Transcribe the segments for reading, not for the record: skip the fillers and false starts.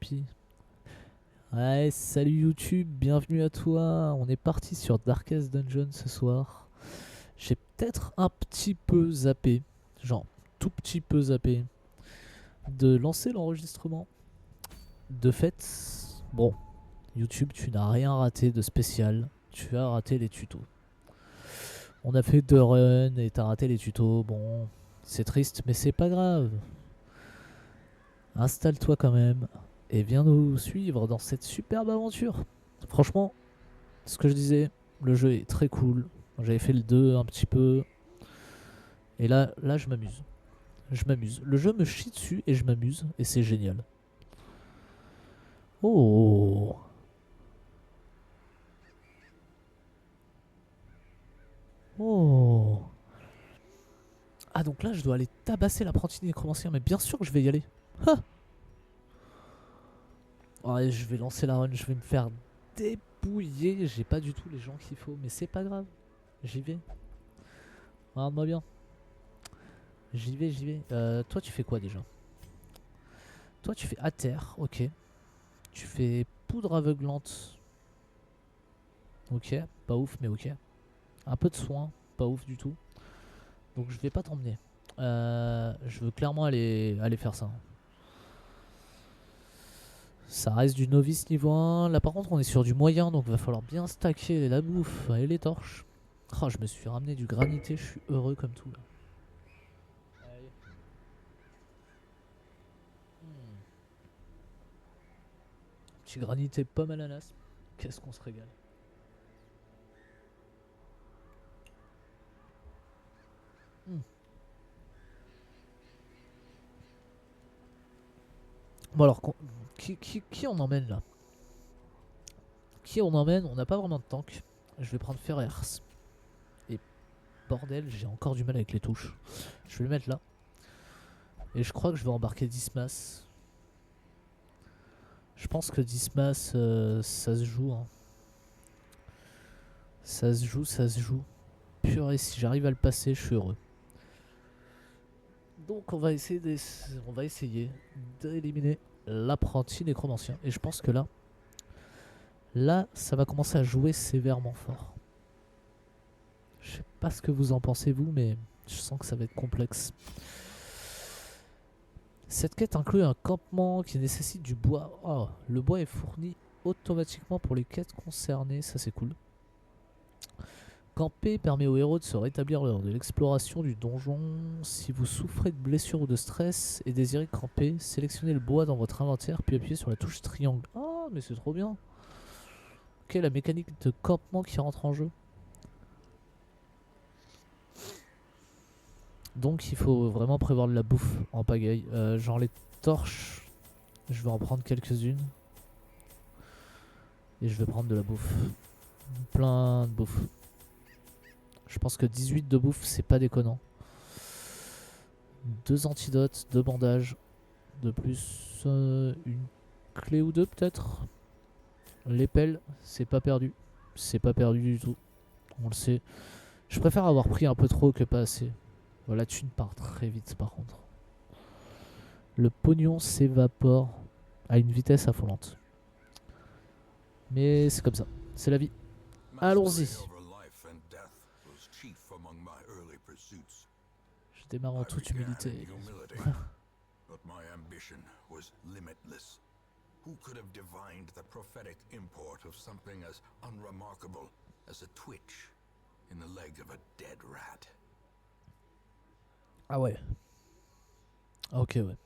tapis. Ouais, salut YouTube, bienvenue à toi. On est parti sur Darkest Dungeon ce soir. J'ai peut-être un petit peu zappé, genre tout petit peu zappé, de lancer l'enregistrement. De fait, bon, YouTube, tu n'as rien raté de spécial. Tu as raté les tutos. On a fait 2 runs et t'as raté les tutos. Bon, c'est triste, mais c'est pas grave. Installe-toi quand même et viens nous suivre dans cette superbe aventure. Franchement, ce que je disais, le jeu est très cool. J'avais fait le 2 un petit peu. Et là je m'amuse. Je m'amuse. Le jeu me chie dessus et je m'amuse. Et c'est génial. Oh. Oh. Ah donc là je dois aller tabasser l'apprenti nécromancien. Mais bien sûr que je vais y aller. Ha. Ouais, je vais lancer la run. Je vais me faire débouiller. J'ai pas du tout les gens qu'il faut. Mais c'est pas grave. J'y vais. Regarde-moi bien. J'y vais, j'y vais. Toi tu fais quoi déjà? Toi tu fais à terre. Ok. Tu fais poudre aveuglante. Ok, pas ouf, mais ok. Un peu de soin, pas ouf du tout. Donc je vais pas t'emmener. Je veux clairement aller faire ça. Ça reste du novice niveau 1. Là par contre on est sur du moyen, donc va falloir bien stacker la bouffe et les torches. Oh, je me suis ramené du granité, je suis heureux comme tout là. Allez. Hmm. Petit granité pomme ananas. Qu'est-ce qu'on se régale. Hmm. Bon alors, qui on emmène là? Qui on emmène? On n'a pas vraiment de tank. Je vais prendre Ferrers. Et bordel, j'ai encore du mal avec les touches. Je vais le mettre là. Et je crois que je vais embarquer Dismas. Je pense que Dismas, ça se joue. Hein. Ça se joue, ça se joue. Purée, si j'arrive à le passer, je suis heureux. Donc on va essayer d'éliminer l'apprenti nécromancien. Et je pense que là, ça va commencer à jouer sévèrement fort. Je sais pas ce que vous en pensez vous, mais je sens que ça va être complexe. Cette quête inclut un campement qui nécessite du bois. Oh, le bois est fourni automatiquement pour les quêtes concernées, ça c'est cool. Camper permet aux héros de se rétablir lors de l'exploration du donjon. Si vous souffrez de blessures ou de stress et désirez camper, sélectionnez le bois dans votre inventaire puis appuyez sur la touche triangle. Ah, mais c'est trop bien. Ok, la mécanique de campement qui rentre en jeu. Donc il faut vraiment prévoir de la bouffe en pagaille. Genre les torches, je vais en prendre quelques-unes. Et je vais prendre de la bouffe. Plein de bouffe. Je pense que 18 de bouffe, c'est pas déconnant. 2 antidotes, 2 bandages. De plus, une clé ou deux peut-être. L'épelle, c'est pas perdu. C'est pas perdu du tout. On le sait. Je préfère avoir pris un peu trop que pas assez. Voilà, tu ne pars très vite par contre. Le pognon s'évapore à une vitesse affolante. Mais c'est comme ça. C'est la vie. Allons-y. Je démarre en toute humilité. But my ambition was limitless. Who could have divined the prophetic import of something as unremarkable as a twitch in the leg of a dead rat? Ah ouais. Ok, ouais.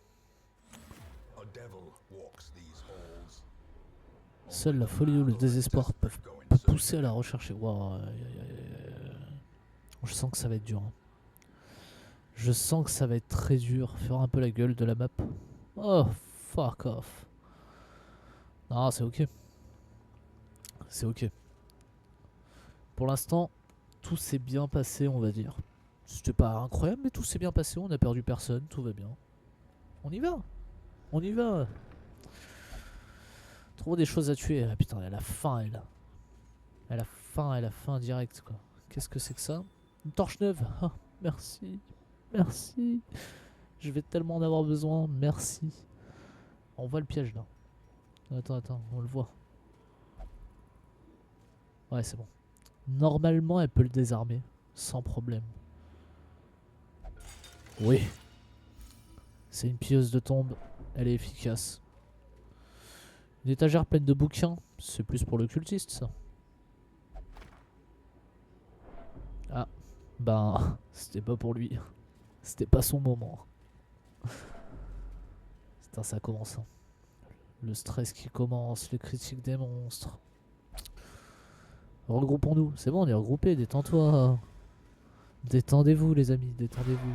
A devil walks these halls. Seule la folie ou le désespoir peuvent pousser à la rechercher. Wow. Je sens que ça va être dur. Hein. Je sens que ça va être très dur. Faire un peu la gueule de la map. Oh, fuck off. Non, c'est ok. C'est ok. Pour l'instant, tout s'est bien passé, on va dire. C'était pas incroyable, mais tout s'est bien passé. On a perdu personne, tout va bien. On y va. On y va. Trop des choses à tuer. Ah putain, elle a faim, elle. Elle a faim direct, quoi. Qu'est-ce que c'est que ça? Une torche neuve. Oh, merci. Merci. Je vais tellement en avoir besoin. Merci. On voit le piège là. Attends, on le voit. Ouais, c'est bon. Normalement, elle peut le désarmer. Sans problème. Oui. C'est une pilleuse de tombe. Elle est efficace. Une étagère pleine de bouquins. C'est plus pour le cultiste, ça. Ah. Ben, c'était pas pour lui. C'était pas son moment. Putain, ça commence. Hein. Le stress qui commence, les critiques des monstres. Regroupons-nous. C'est bon, on est regroupés. Détends-toi. Détendez-vous, les amis. Détendez-vous.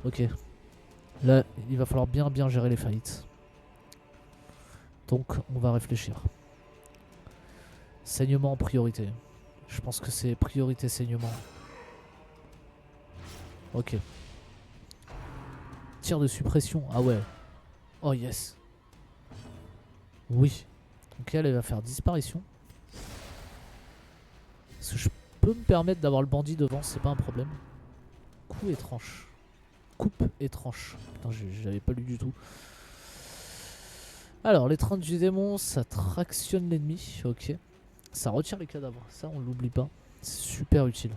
Ok. Là, il va falloir bien gérer les faillites. Donc, on va réfléchir. Saignement en priorité. Je pense que c'est priorité saignement. Ok. Tir de suppression. Ah ouais. Oh yes. Oui. Ok, elle va faire disparition. Est-ce que je peux me permettre d'avoir le bandit devant? C'est pas un problème. Coup et tranche. Coupe et tranche. Putain, j'avais pas lu du tout. Alors, l'étreinte du démon, ça tractionne l'ennemi. Ok. Ça retire les cadavres. Ça, on l'oublie pas. C'est super utile.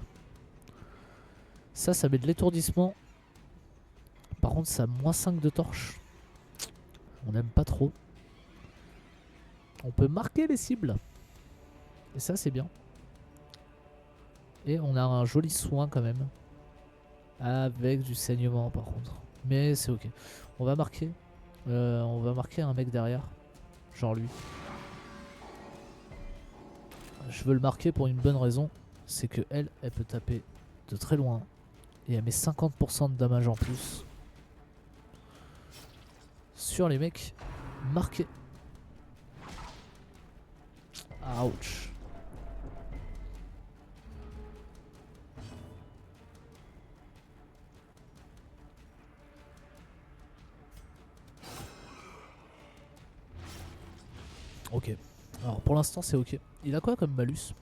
Ça met de l'étourdissement. Par contre, ça a moins 5 de torche. On n'aime pas trop. On peut marquer les cibles. Et ça, c'est bien. Et on a un joli soin quand même. Avec du saignement par contre. Mais c'est ok. On va marquer. On va marquer un mec derrière. Genre lui. Je veux le marquer pour une bonne raison. C'est que elle peut taper de très loin. Et elle met 50% de damage en plus. Sur les mecs marqués. Ouch. Ok. Alors pour l'instant c'est ok. Il a quoi comme malus?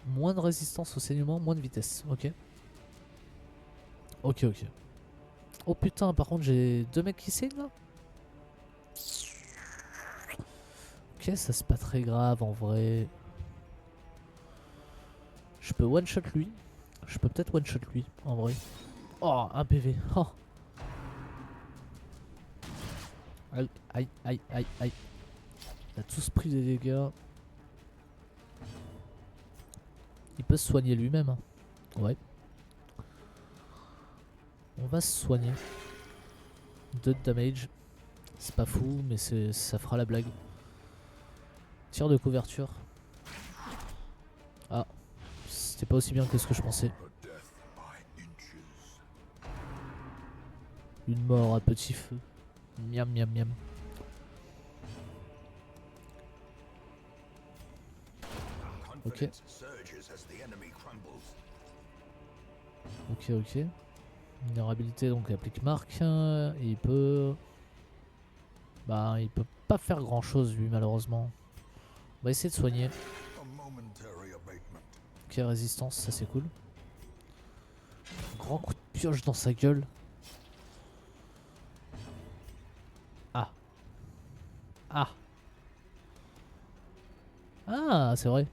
Moins de résistance au saignement, moins de vitesse. Ok. Ok. Oh putain, par contre j'ai 2 mecs qui saignent là. Ok, ça c'est pas très grave en vrai. Je peux one shot lui. Je peux peut-être one shot lui en vrai. Oh, un PV. Oh. Aïe. Il a tous pris des dégâts. Il peut se soigner lui-même. Hein. Ouais. On va se soigner. 2 de damage. C'est pas fou, mais ça fera la blague. Tir de couverture. Ah. C'était pas aussi bien que ce que je pensais. Une mort à petit feu. Miam. Ok. Vulnérabilité donc applique marque. Et il peut... Bah il peut pas faire grand chose lui malheureusement. On va essayer de soigner. Ok, résistance, ça c'est cool. Grand coup de pioche dans sa gueule. Ah, c'est vrai.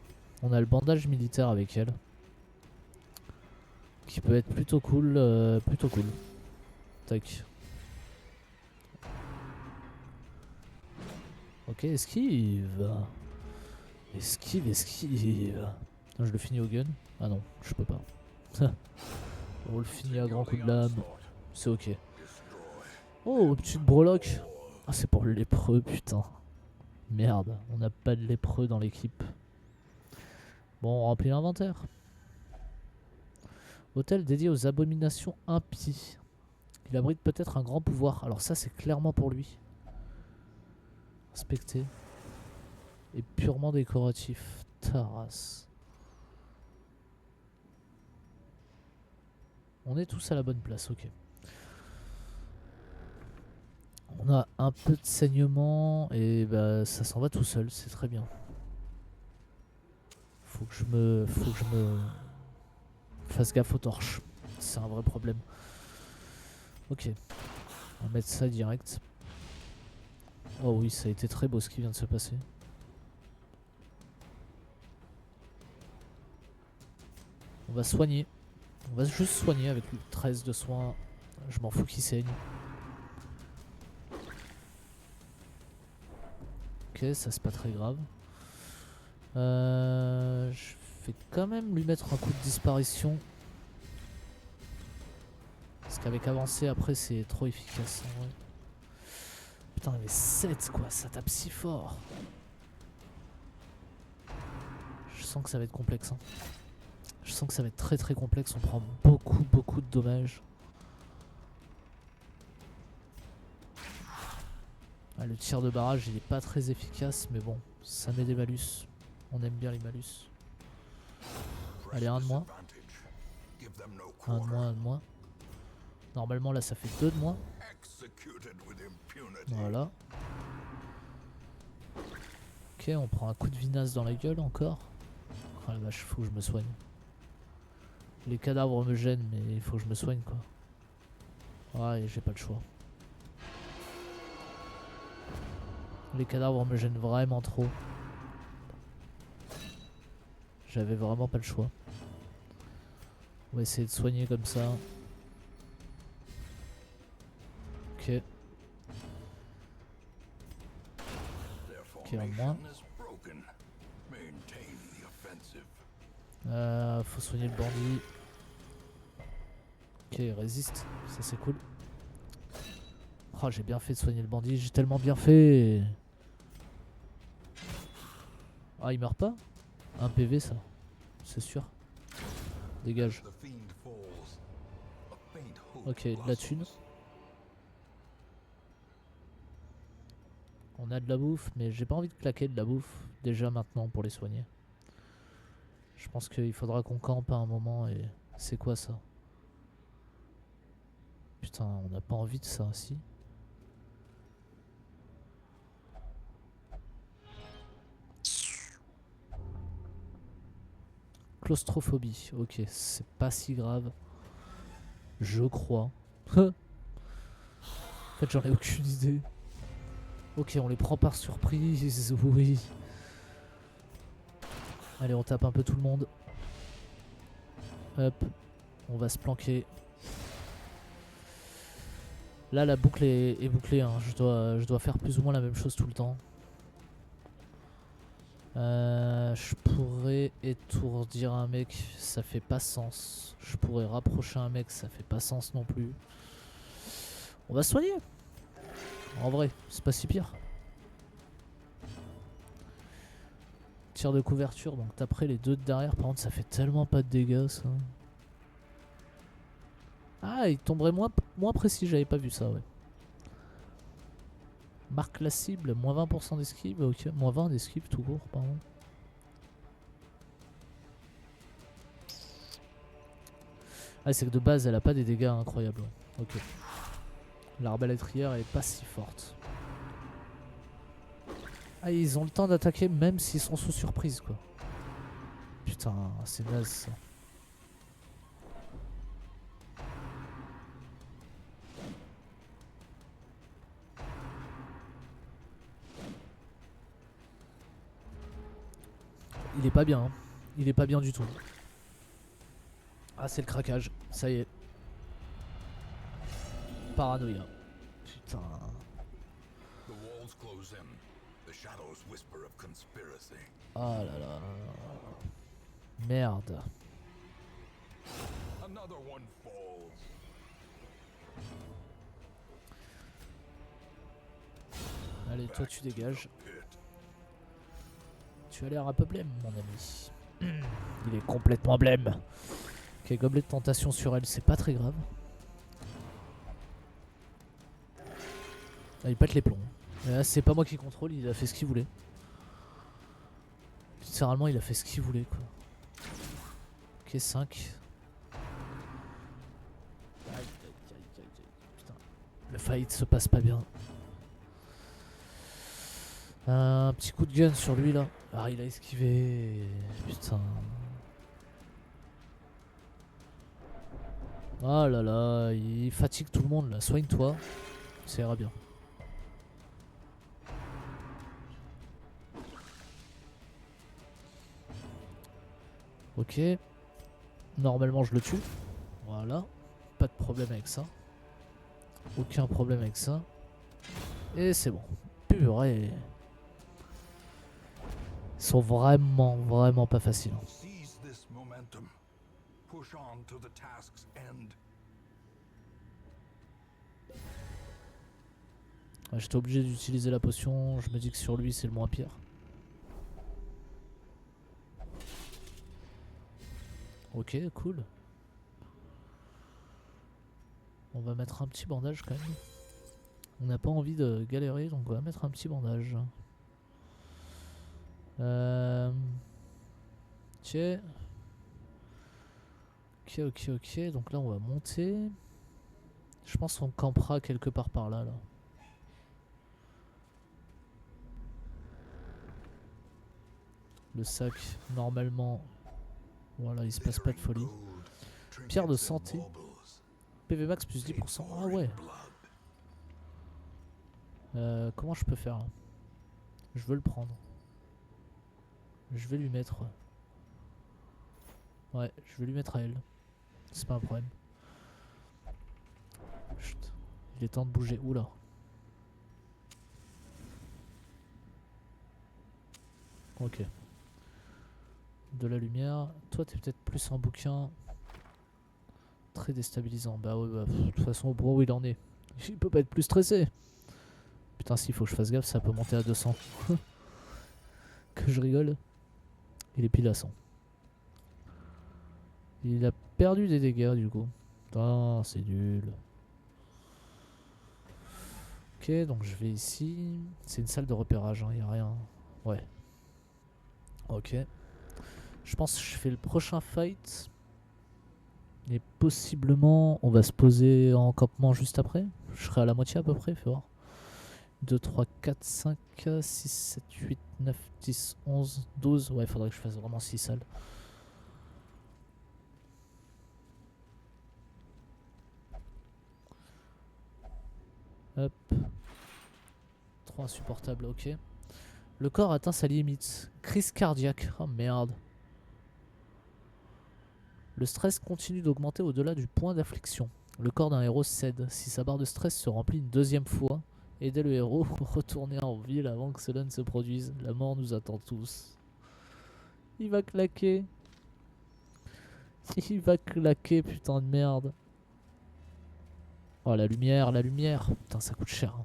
On a le bandage militaire avec elle. Qui peut être plutôt cool. Tac. Ok, esquive. Esquive. Non, je le finis au gun. Ah non, je peux pas. On le finit à grand coup de lame. C'est ok. Oh, petite breloque. Ah, c'est pour le lépreux, putain. Merde, on n'a pas de lépreux dans l'équipe. Bon, on remplit l'inventaire. Hôtel dédié aux abominations impies. Il abrite peut-être un grand pouvoir. Alors ça, c'est clairement pour lui. Inspecter. Et purement décoratif. Taras. On est tous à la bonne place, ok. On a un peu de saignement et bah ça s'en va tout seul, c'est très bien. Faut que je me fasse gaffe aux torches. C'est un vrai problème. Ok. On va mettre ça direct. Oh oui, ça a été très beau ce qui vient de se passer. On va soigner. On va juste soigner avec lui. 13 de soins. Je m'en fous qu'il saigne. Ok, ça c'est pas très grave. Je vais quand même lui mettre un coup de disparition. Parce qu'avec avancé après c'est trop efficace en vrai. Putain mais 7 quoi, ça tape si fort. Je sens que ça va être complexe. Hein. Je sens que ça va être très très complexe, on prend beaucoup de dommages. Ah, le tir de barrage il est pas très efficace mais bon, ça met des malus. On aime bien les malus. Allez, un de moins. Un de moins, un de moins. Normalement là ça fait 2 de moins. Voilà. Ok, on prend un coup de vinasse dans la gueule encore. Oh la vache, faut que je me soigne. Les cadavres me gênent mais il faut que je me soigne quoi. Ouais, j'ai pas le choix. Les cadavres me gênent vraiment trop. J'avais vraiment pas le choix. On va essayer de soigner comme ça. Ok. Ok, en moins. Faut soigner le bandit. Ok, il résiste. Ça c'est cool. Oh, j'ai bien fait de soigner le bandit. J'ai tellement bien fait. Ah, il meurt pas? Un PV ça. C'est sûr. Dégage. Ok, de la thune. On a de la bouffe, mais j'ai pas envie de claquer de la bouffe déjà maintenant pour les soigner. Je pense qu'il faudra qu'on campe à un moment et... C'est quoi ça? Putain, on n'a pas envie de ça, si. Claustrophobie, ok, c'est pas si grave. Je crois. En fait, j'en ai aucune idée. Ok, on les prend par surprise, oui. Allez, on tape un peu tout le monde. Hop, on va se planquer. Là, la boucle est bouclée. Hein. Je dois faire plus ou moins la même chose tout le temps. Je pourrais étourdir un mec, ça fait pas sens. Je pourrais rapprocher un mec, ça fait pas sens non plus. On va se soigner. En vrai, c'est pas si pire. Tir de couverture, donc t'après les deux de derrière. Par contre, ça fait tellement pas de dégâts ça. Ah, il tomberait moins précis, j'avais pas vu ça, ouais. Marque la cible, moins 20% d'esquive, ok. Moins 20 d'esquive tout court, pardon. Ah, c'est que de base, elle a pas des dégâts incroyables. Ok. L'arbalétrière est pas si forte. Ah, ils ont le temps d'attaquer même s'ils sont sous surprise, quoi. Putain, c'est naze ça. Il est pas bien, hein. Il est pas bien du tout. Ah, c'est le craquage, ça y est. Paranoïa. Putain. Ah là là. Merde. Allez, toi tu dégages. Tu as l'air un peu blême, mon ami. Il est complètement blême. Ok, gobelet de tentation sur elle, c'est pas très grave. Ah, il pète les plombs. Là, c'est pas moi qui contrôle, il a fait ce qu'il voulait. Littéralement, il a fait ce qu'il voulait, quoi. Ok, 5. Putain. Le fight se passe pas bien. Un petit coup de gun sur lui, là. Ah, il a esquivé. Putain. Oh là là, il fatigue tout le monde, là. Soigne-toi. Ça ira bien. Ok. Normalement je le tue. Voilà. Pas de problème avec ça. Aucun problème avec ça. Et c'est bon. Purée. Ils sont vraiment pas faciles. Seize this momentum. Push on to the task's end. Ouais, j'étais obligé d'utiliser la potion. Je me dis que sur lui c'est le moins pire. Ok, cool. On va mettre un petit bandage quand même. On n'a pas envie de galérer, donc on va mettre un petit bandage. Ok. Ok. Donc là on va monter. Je pense qu'on campera quelque part par là. Le sac, normalement, voilà, il se passe pas de folie. Pierre de santé. PV max plus 10%. Ah ouais. Comment je peux faire là? Je veux le prendre. Je vais lui mettre. Ouais, je vais lui mettre à elle. C'est pas un problème. Chut. Il est temps de bouger. Oula. Ok. De la lumière. Toi, t'es peut-être plus un bouquin. Très déstabilisant. Bah ouais, bah, de toute façon, au point où il en est, il peut pas être plus stressé. Putain, s'il faut que je fasse gaffe, ça peut monter à 200. Que je rigole. Il est pile à 100. Il a perdu des dégâts du coup. Putain, c'est nul. Ok, donc je vais ici. C'est une salle de repérage, hein, y a rien. Ouais. Ok. Je pense que je fais le prochain fight. Et possiblement, on va se poser en campement juste après. Je serai à la moitié à peu près, fais voir. 2, 3, 4, 5, 6, 7, 8, 9, 10, 11, 12. Ouais, il faudrait que je fasse vraiment 6 salles. Hop. 3 insupportables, ok. Le corps atteint sa limite. Crise cardiaque. Oh merde. Le stress continue d'augmenter au-delà du point d'affliction. Le corps d'un héros cède. Si sa barre de stress se remplit une deuxième fois, aidez le héros pour retourner en ville avant que cela ne se produise. La mort nous attend tous. Il va claquer. Il va claquer, putain de merde. Oh, la lumière, la lumière. Putain, ça coûte cher. Hein.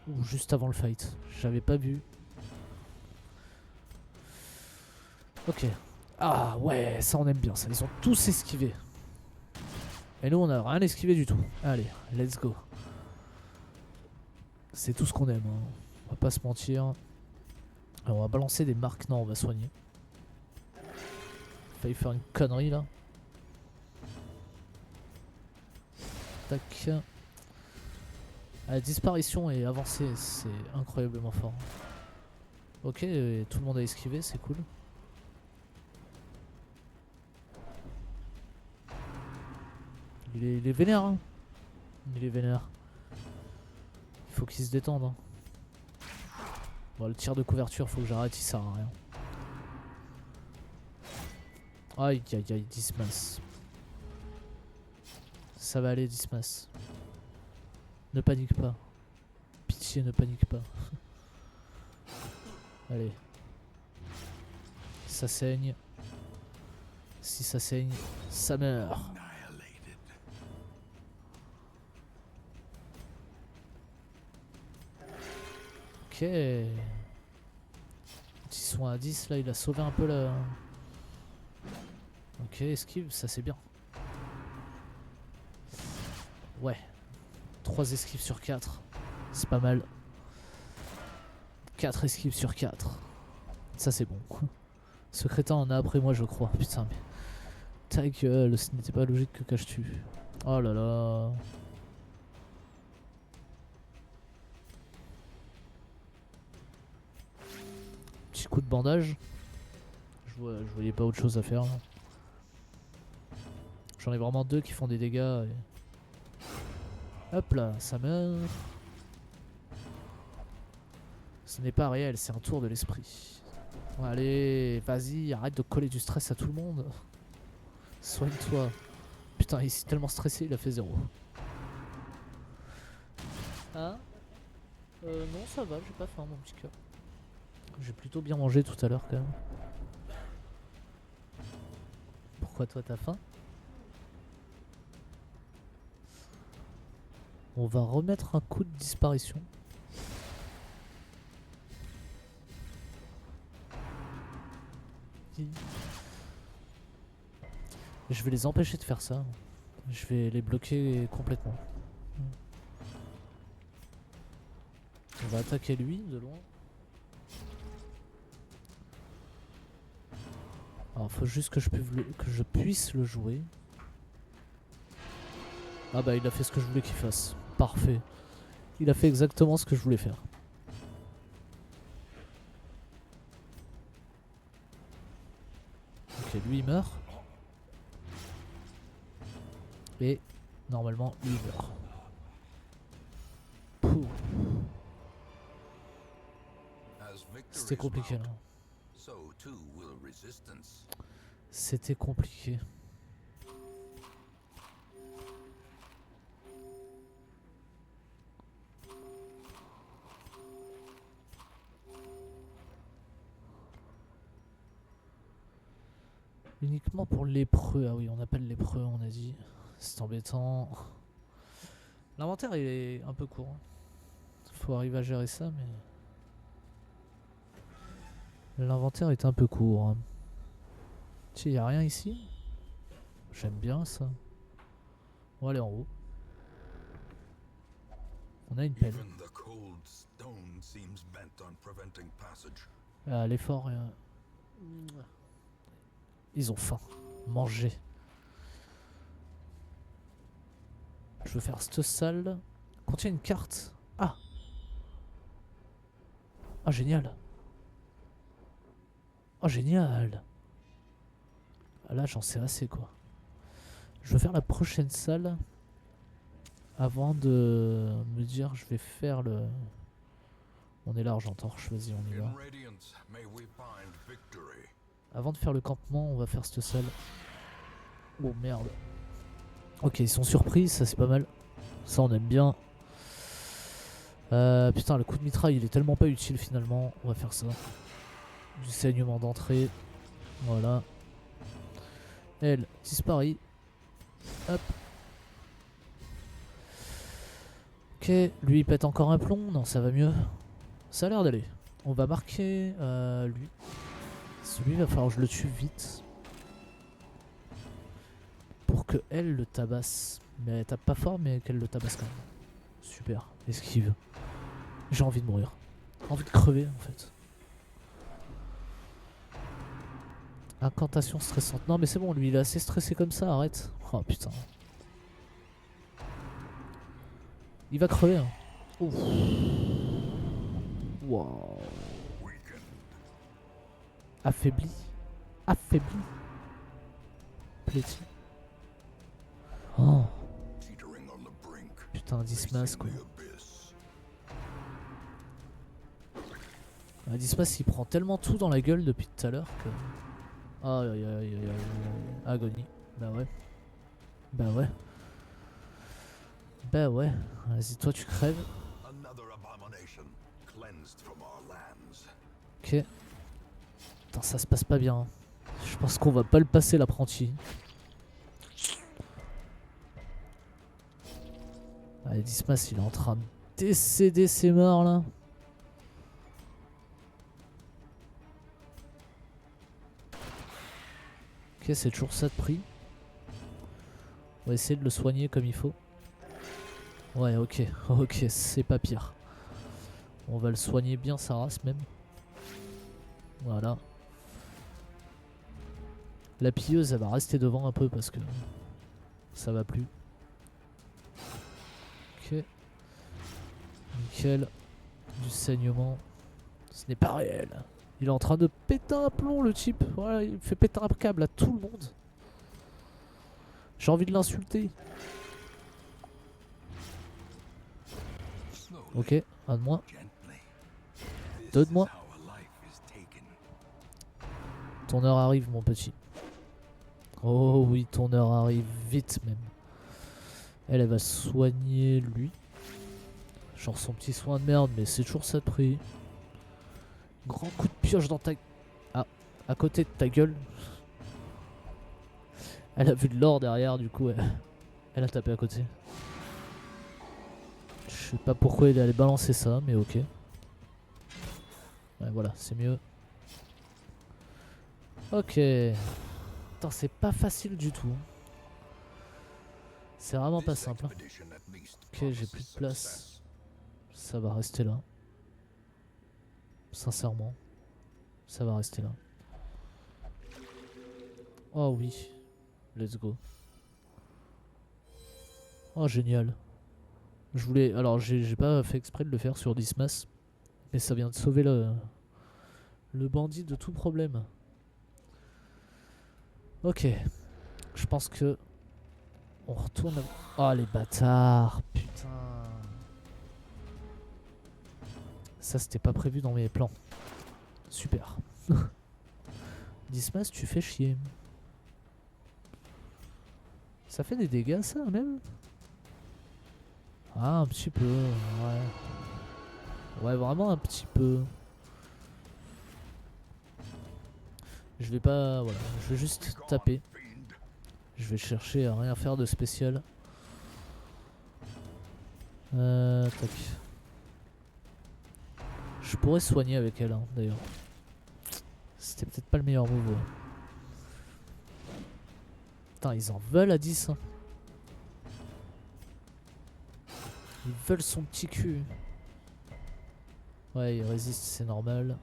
Ou juste avant le fight. J'avais pas vu. Ok. Ah ouais, ça on aime bien ça. Ils ont tous esquivé. Et nous on a rien esquivé du tout. Allez, let's go. C'est tout ce qu'on aime. Hein. On va pas se mentir. Alors, on va balancer des marques. Non, on va soigner. Failli faire une connerie là. Tac. La disparition et avancer, c'est incroyablement fort. Ok, tout le monde a esquivé, c'est cool. Il est vénère, hein. Il est vénère. Il faut qu'il se détende. Hein. Bon, le tir de couverture, faut que j'arrête, il sert à rien. Aïe, aïe, aïe, Dismas. Ça va aller, Dismas. Ne panique pas. Pitié, ne panique pas. Allez. Ça saigne. Si ça saigne, ça meurt. Ok. Petit soin à 10, là, il a sauvé un peu la... Ok, esquive, ça c'est bien. Ouais. 3 esquives sur 4. C'est pas mal. 4 esquives sur 4. Ça c'est bon. Ce crétin en a après moi je crois. Putain mais... Ta gueule, ce n'était pas logique que caches-tu. Oh là là. Petit coup de bandage. Je voyais pas autre chose à faire. J'en ai vraiment 2 qui font des dégâts. Et... Hop là, ça meurt. Ce n'est pas réel, c'est un tour de l'esprit. Allez, vas-y, arrête de coller du stress à tout le monde. Soigne-toi. Putain, il est tellement stressé, il a fait 0. Hein? Non, ça va, j'ai pas faim, mon petit cœur. J'ai plutôt bien mangé tout à l'heure, quand même. Pourquoi toi, t'as faim? On va remettre un coup de disparition. Je vais les empêcher de faire ça. Je vais les bloquer complètement. On va attaquer lui de loin. Alors faut juste que je puisse le jouer. Ah bah il a fait ce que je voulais qu'il fasse. Parfait. Il a fait exactement ce que je voulais faire. Ok, lui il meurt. Et normalement lui il meurt. Pouh. C'était compliqué là. C'était compliqué. Uniquement pour lépreux. Ah oui, on appelle lépreux, on a dit. C'est embêtant. L'inventaire est un peu court. Faut arriver à gérer ça, mais... L'inventaire est un peu court. Hein. Tiens, y a rien ici? J'aime bien ça. On va aller en haut. On a une pelle. Ah, l'effort. Ils ont faim. Manger. Je veux faire cette salle. Contient une carte. Ah. Ah, génial. Oh, génial. Ah, là, j'en sais assez, quoi. Je veux faire la prochaine salle. Avant de me dire, je vais faire le... On est large en torche, vas-y, on y va. Avant de faire le campement, on va faire cette salle. Oh, merde. Ok, ils sont surpris, ça c'est pas mal. Ça, on aime bien. Putain, le coup de mitraille, il est tellement pas utile, finalement. On va faire ça. Du saignement d'entrée. Voilà. Elle disparaît. Hop. Ok, lui il pète encore un plomb. Non, ça va mieux. Ça a l'air d'aller. On va marquer lui. Celui va falloir que je le tue vite. Pour que elle le tabasse. Mais elle tape pas fort, mais qu'elle le tabasse quand même. Super. Esquive. J'ai envie de mourir. Envie de crever en fait. Incantation stressante. Non mais c'est bon, lui il est assez stressé comme ça, arrête. Oh putain. Il va crever hein. Ouf. Wow. Affaibli. Affaibli. Pléti. Oh. Putain, Dismas quoi. Dismas il prend tellement tout dans la gueule depuis tout à l'heure que... Aïe aïe aïe aïe aïe. Agonie. Bah ouais. Bah ouais. Bah ouais. Vas-y, toi tu crèves. Ok. Putain, ça se passe pas bien. Hein. Je pense qu'on va pas le passer l'apprenti. Allez, Dismas il est en train de décéder ses morts là. Ok, c'est toujours ça de prix. On va essayer de le soigner comme il faut. Ouais, ok, ok, c'est pas pire. On va le soigner bien sa race même. Voilà. La pilleuse, elle va rester devant un peu parce que ça va plus. Ok. Nickel. Du saignement. Ce n'est pas réel. Il est en train de péter un plomb le type. Voilà, il fait péter un câble à tout le monde. J'ai envie de l'insulter. Ok, un de moins. Deux de moins. Ton heure arrive, mon petit. Oh oui, ton heure arrive vite même. Elle va soigner lui. Genre son petit soin de merde, mais c'est toujours ça de prix. Grand coup de pioche dans ta... Ah, à côté de ta gueule. Elle a vu de l'or derrière, du coup, elle a tapé à côté. Je sais pas pourquoi il allait balancer ça, mais ok. Ouais, voilà, c'est mieux. Ok. Attends, c'est pas facile du tout. C'est vraiment pas simple. Ok, j'ai plus de place. Ça va rester là. Sincèrement. Ça va rester là. Oh oui. Let's go. Oh, génial. Je voulais... Alors, j'ai pas fait exprès de le faire sur Dismas. Mais ça vient de sauver le bandit de tout problème. Ok. Je pense que... On retourne... Oh, les bâtards. Putain. Ça, c'était pas prévu dans mes plans. Super. Dismas, tu fais chier. Ça fait des dégâts, ça, même? Ah, un petit peu, ouais. Ouais, vraiment un petit peu. Je vais pas... Voilà, je vais juste taper. Je vais chercher à rien faire de spécial. Tac. Je pourrais soigner avec elle, hein, d'ailleurs. C'était peut-être pas le meilleur move. Ouais. Putain, ils en veulent à 10. Hein. Ils veulent son petit cul. Ouais, il résiste, c'est normal.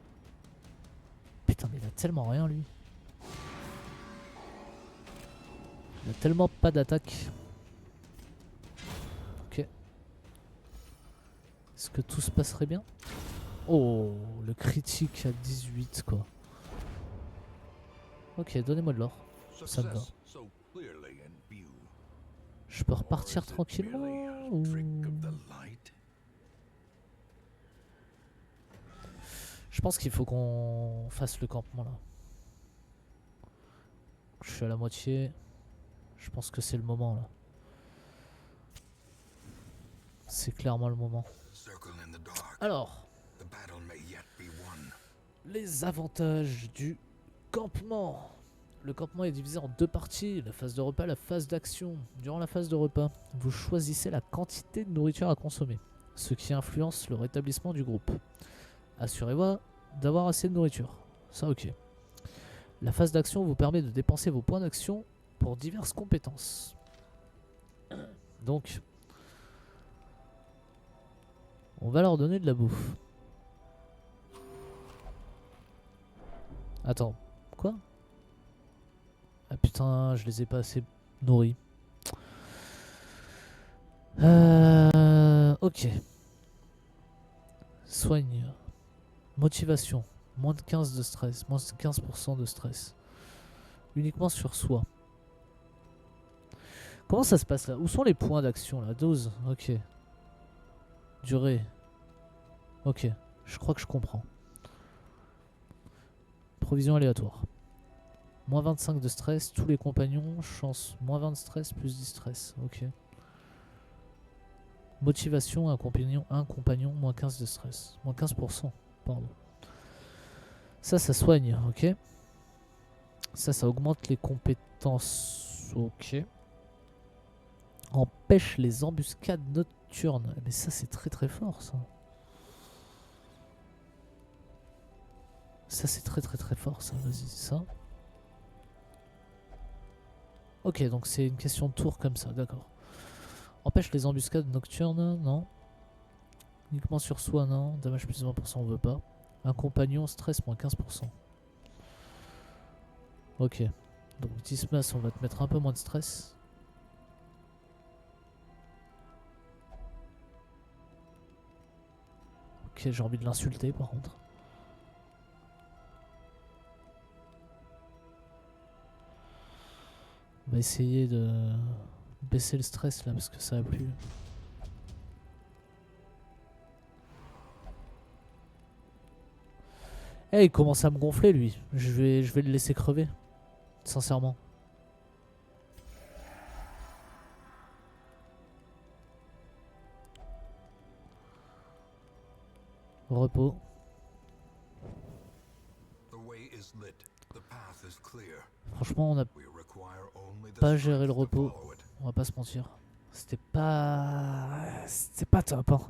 Putain, mais il a tellement rien, lui. Il a tellement pas d'attaque. Ok. Est-ce que tout se passerait bien? Oh, le critique à 18, quoi. Ok, donnez-moi de l'or. Ça me va. Je peux repartir tranquillement ou... Je pense qu'il faut qu'on fasse le campement là. Je suis à la moitié. Je pense que c'est le moment là. C'est clairement le moment. Alors, les avantages du campement. Le campement est divisé en deux parties, la phase de repas et la phase d'action. Durant la phase de repas, vous choisissez la quantité de nourriture à consommer, ce qui influence le rétablissement du groupe. Assurez-vous d'avoir assez de nourriture. Ça, ok. La phase d'action vous permet de dépenser vos points d'action pour diverses compétences. Donc, on va leur donner de la bouffe. Attends, quoi? Ah putain, je les ai pas assez nourris. Ok. Soigne. Motivation. Moins de 15 de stress. Moins de 15% de stress. Uniquement sur soi. Comment ça se passe là? Où sont les points d'action là? 12. Ok. Durée. Ok. Je crois que je comprends. Provision aléatoire. Moins 25 de stress. Tous les compagnons. Chance. Moins 20 de stress plus 10 stress. Ok. Motivation. Un compagnon. Moins 15 de stress. Moins 15%. Pardon. Ça soigne. Ok. Ça augmente les compétences. Ok. Empêche les embuscades nocturnes. Mais ça, c'est très très fort, ça. Ça, c'est très très très fort, ça. Vas-y, ça. Ok, donc c'est une question de tour comme ça, d'accord. Empêche les embuscades nocturnes, non. Uniquement sur soi, non. Dommage plus de 20%, on veut pas. Un compagnon, stress, moins 15%. Ok. Donc, Dismas, on va te mettre un peu moins de stress. Ok, j'ai envie de l'insulter par contre. On va essayer de baisser le stress là parce que ça a plu. Eh, il commence à me gonfler lui. Je vais le laisser crever. Sincèrement. Repos. The way is lit. The path is clear. Franchement, on n'a We require only the pas géré le strength to repos. follow it. On va pas se mentir. C'était pas top. Hein.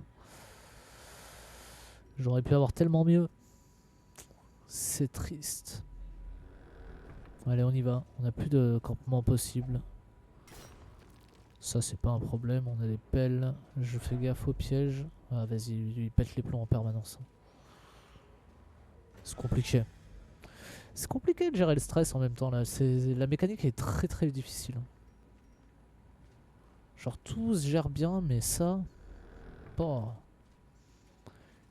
J'aurais pu avoir tellement mieux. C'est triste. Allez, on y va. On a plus de campement possible. Ça, c'est pas un problème. On a des pelles. Je fais gaffe aux pièges. Ah, vas-y, il pète les plombs en permanence. C'est compliqué. C'est compliqué de gérer le stress en même temps là. La mécanique est très très difficile. Genre tout se gère bien, mais ça, pas.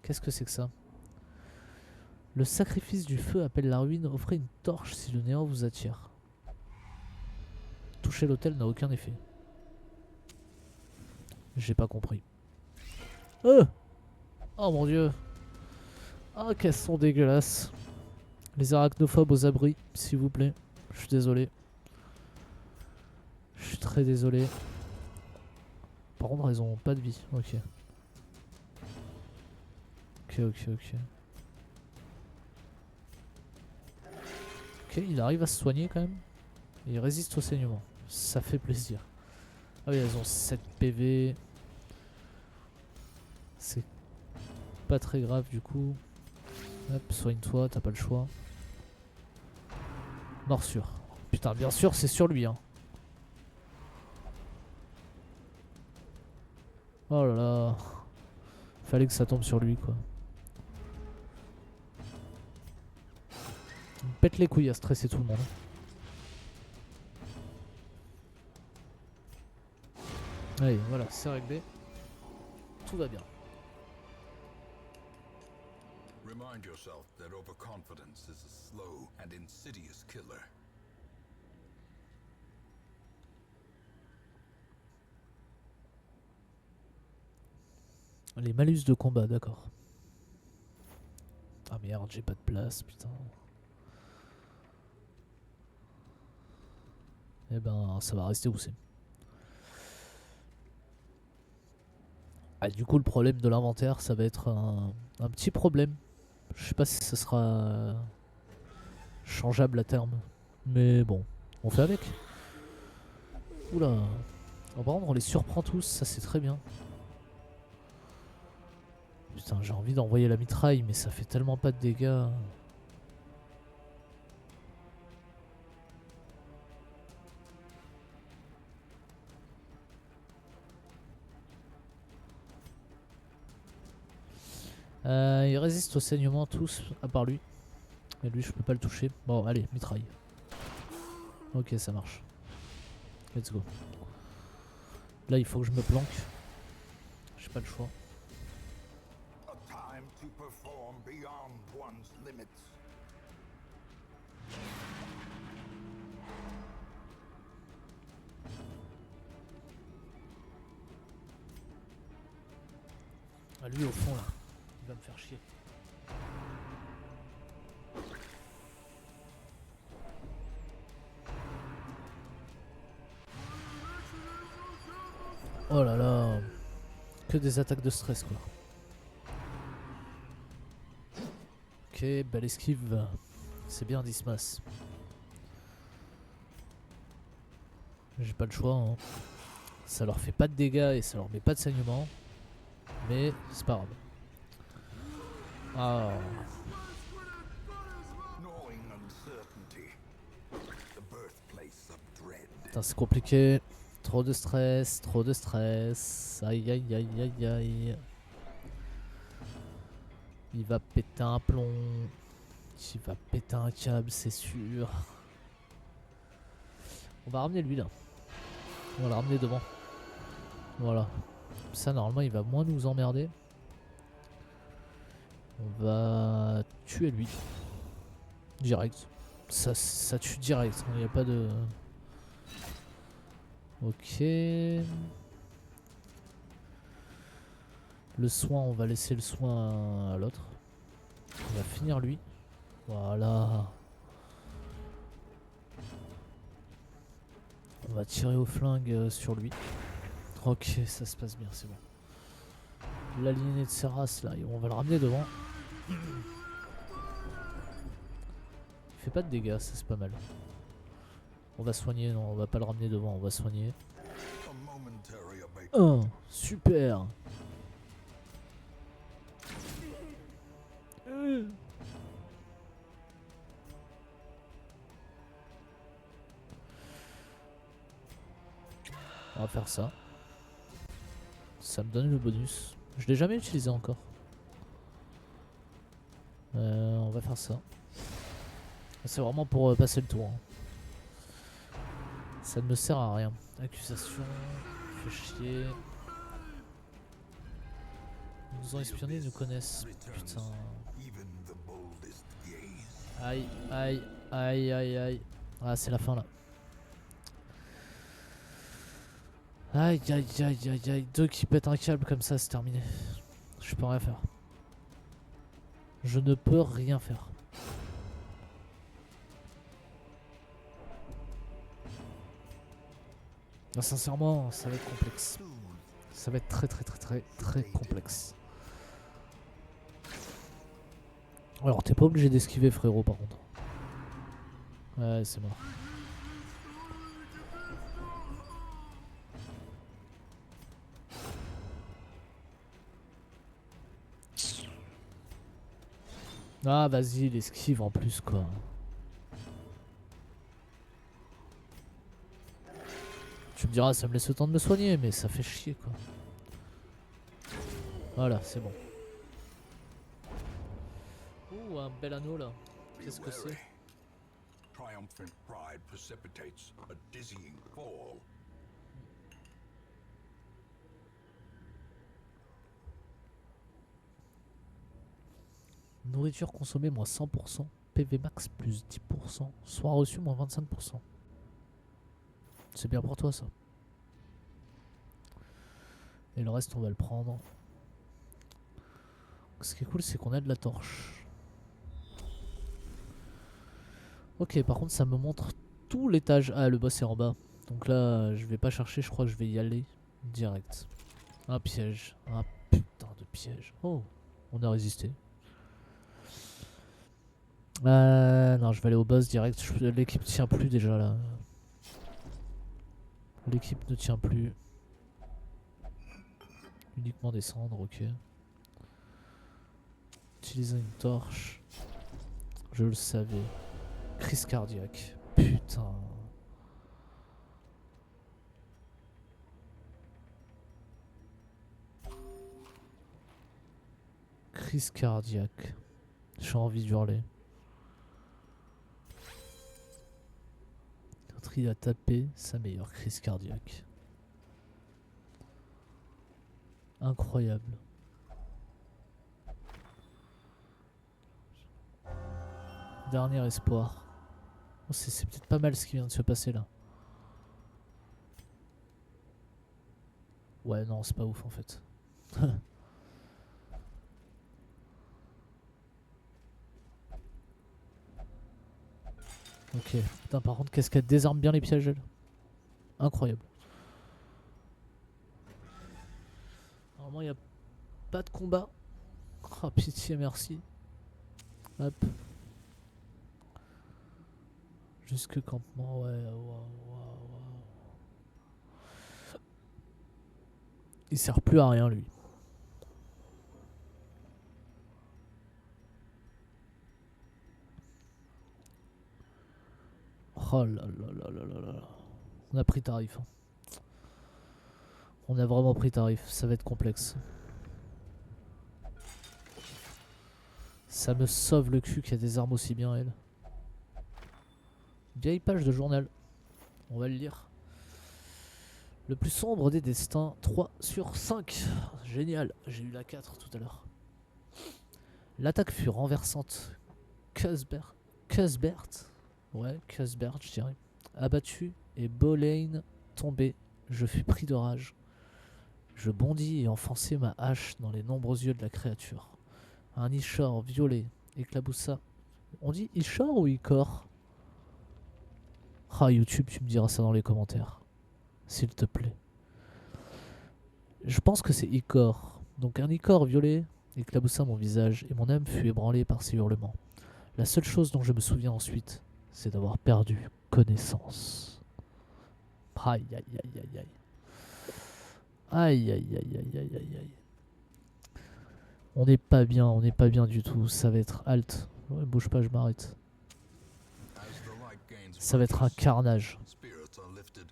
Qu'est-ce que c'est que ça? Le sacrifice du feu appelle la ruine. Offrez une torche si le néant vous attire. Toucher l'autel n'a aucun effet. J'ai pas compris. Oh mon dieu. Ah, qu'elles sont dégueulasses. Les arachnophobes aux abris, s'il vous plaît. Je suis désolé. Je suis très désolé. Par contre, elles ont pas de vie. Ok. Ok. Ok, il arrive à se soigner quand même. Il résiste au saignement. Ça fait plaisir. Ah oui, elles ont 7 PV. C'est pas très grave du coup. Hop, soigne-toi, t'as pas le choix. Morsure. Putain, bien sûr, c'est sur lui, hein. Oh là là. Fallait que ça tombe sur lui, quoi. Il me pète les couilles à stresser tout le monde. Allez, voilà, c'est réglé. Tout va bien. Remind yourself that overconfidence is a slow and insidious killer. Les malus de combat, d'accord. Ah merde, j'ai pas de place, putain. Eh ben, ça va rester où c'est. Ah, du coup, le problème de l'inventaire, ça va être un petit problème. Je sais pas si ça sera changeable à terme. Mais bon, on fait avec. Oula. Par contre, on les surprend tous, ça c'est très bien. Putain, j'ai envie d'envoyer la mitraille, mais ça fait tellement pas de dégâts. Ils résistent au saignement tous, à part lui. Et lui, je peux pas le toucher. Bon, allez, mitraille. Ok, ça marche. Let's go. Là, il faut que je me planque. J'ai pas le choix. A time to perform beyond one's limits. Ah, lui, au fond, là. Il va me faire chier. Oh là là. Que des attaques de stress, quoi. Ok, belle esquive. C'est bien, Dismas. J'ai pas le choix, hein. Ça leur fait pas de dégâts et ça leur met pas de saignement. Mais c'est pas grave. Ah. Gnawing uncertainty. The birthplace of dread. Putain, c'est compliqué. Trop de stress, trop de stress. Aïe aïe aïe aïe aïe. Il va péter un plomb. Il va péter un câble, c'est sûr. On va ramener lui là. On va le ramener devant. Voilà. Ça, normalement, il va moins nous emmerder. On va tuer lui. Direct. Ça tue direct. Il n'y a pas de... Ok. Le soin, on va laisser le soin à l'autre. On va finir lui. Voilà. On va tirer au flingue sur lui. Ok, ça se passe bien, c'est bon. L'aliéné de Serras là, on va le ramener devant. Il fait pas de dégâts, ça c'est pas mal. On va soigner, non, on va pas le ramener devant, on va soigner. Oh, super. On va faire ça. Ça me donne le bonus. Je l'ai jamais utilisé encore. On va faire ça. C'est vraiment pour passer le tour. Hein. Ça ne me sert à rien. Accusation. Fait chier. Ils nous ont espionnés, ils nous connaissent. Putain. Aïe, aïe, aïe, aïe, aïe. Ah, c'est la fin là. Aïe, aïe, aïe, aïe, aïe. Deux qui pètent un câble comme ça, c'est terminé. Je peux rien faire. Je ne peux rien faire. Non, sincèrement, ça va être complexe. Ça va être très très très très très complexe. Alors t'es pas obligé d'esquiver frérot par contre. Ouais c'est mort. Ah vas-y il esquive en plus quoi. Tu me diras ça me laisse le temps de me soigner mais ça fait chier quoi. Voilà c'est bon. Ouh un bel anneau là. Qu'est-ce que c'est? Triumphant pride precipitates a dizzying fall. Nourriture consommée moins 100%. PV max plus 10%. Soin reçu moins 25%. C'est bien pour toi ça. Et le reste on va le prendre. Ce qui est cool c'est qu'on a de la torche. Ok par contre ça me montre tout l'étage. Ah le boss est en bas. Donc là je vais pas chercher, je crois que je vais y aller direct. Un piège. Un putain de piège. Oh on a résisté. Non je vais aller au boss direct. L'équipe tient plus déjà là. L'équipe ne tient plus. Uniquement descendre, ok. Utiliser une torche. Je le savais. Crise cardiaque. Putain. Crise cardiaque. J'ai envie d'hurler. Quand il a tapé sa meilleure crise cardiaque. Incroyable. Dernier espoir. Oh, c'est peut-être pas mal ce qui vient de se passer là. Ouais, non, c'est pas ouf en fait. Ok. Putain, par contre, qu'est-ce qu'elle désarme bien les pièges elle. Incroyable. Normalement, il n'y a pas de combat. Oh, pitié, merci. Hop. Jusque campement, ouais. Il sert plus à rien lui. Oh là là là là là là. On a pris tarif. Hein. On a vraiment pris tarif. Ça va être complexe. Ça me sauve le cul qu'il y a des armes aussi bien, elle. Vieille page de journal. On va le lire. Le plus sombre des destins, 3 sur 5. Génial. J'ai eu la 4 tout à l'heure. L'attaque fut renversante. Cuthbert. Ouais, Cuthbert, je dirais. Abattu et Boleyne tombé. Je fus pris de rage. Je bondis et enfonçai ma hache dans les nombreux yeux de la créature. Un nichor violet éclaboussa On dit Ishor ou Ikor? Ah, YouTube, tu me diras ça dans les commentaires. S'il te plaît. Je pense que c'est Ikor. Donc un Ikor violet éclaboussa mon visage et mon âme fut ébranlée par ses hurlements. La seule chose dont je me souviens ensuite, c'est d'avoir perdu connaissance. Aïe aïe aïe aïe aïe. Aïe aïe aïe aïe aïe aïe aïe. On n'est pas bien, on n'est pas bien du tout. Ça va être halt. Ouais, bouge pas, je m'arrête. As the light gains Ça va être un focus, carnage. spirits are lifted,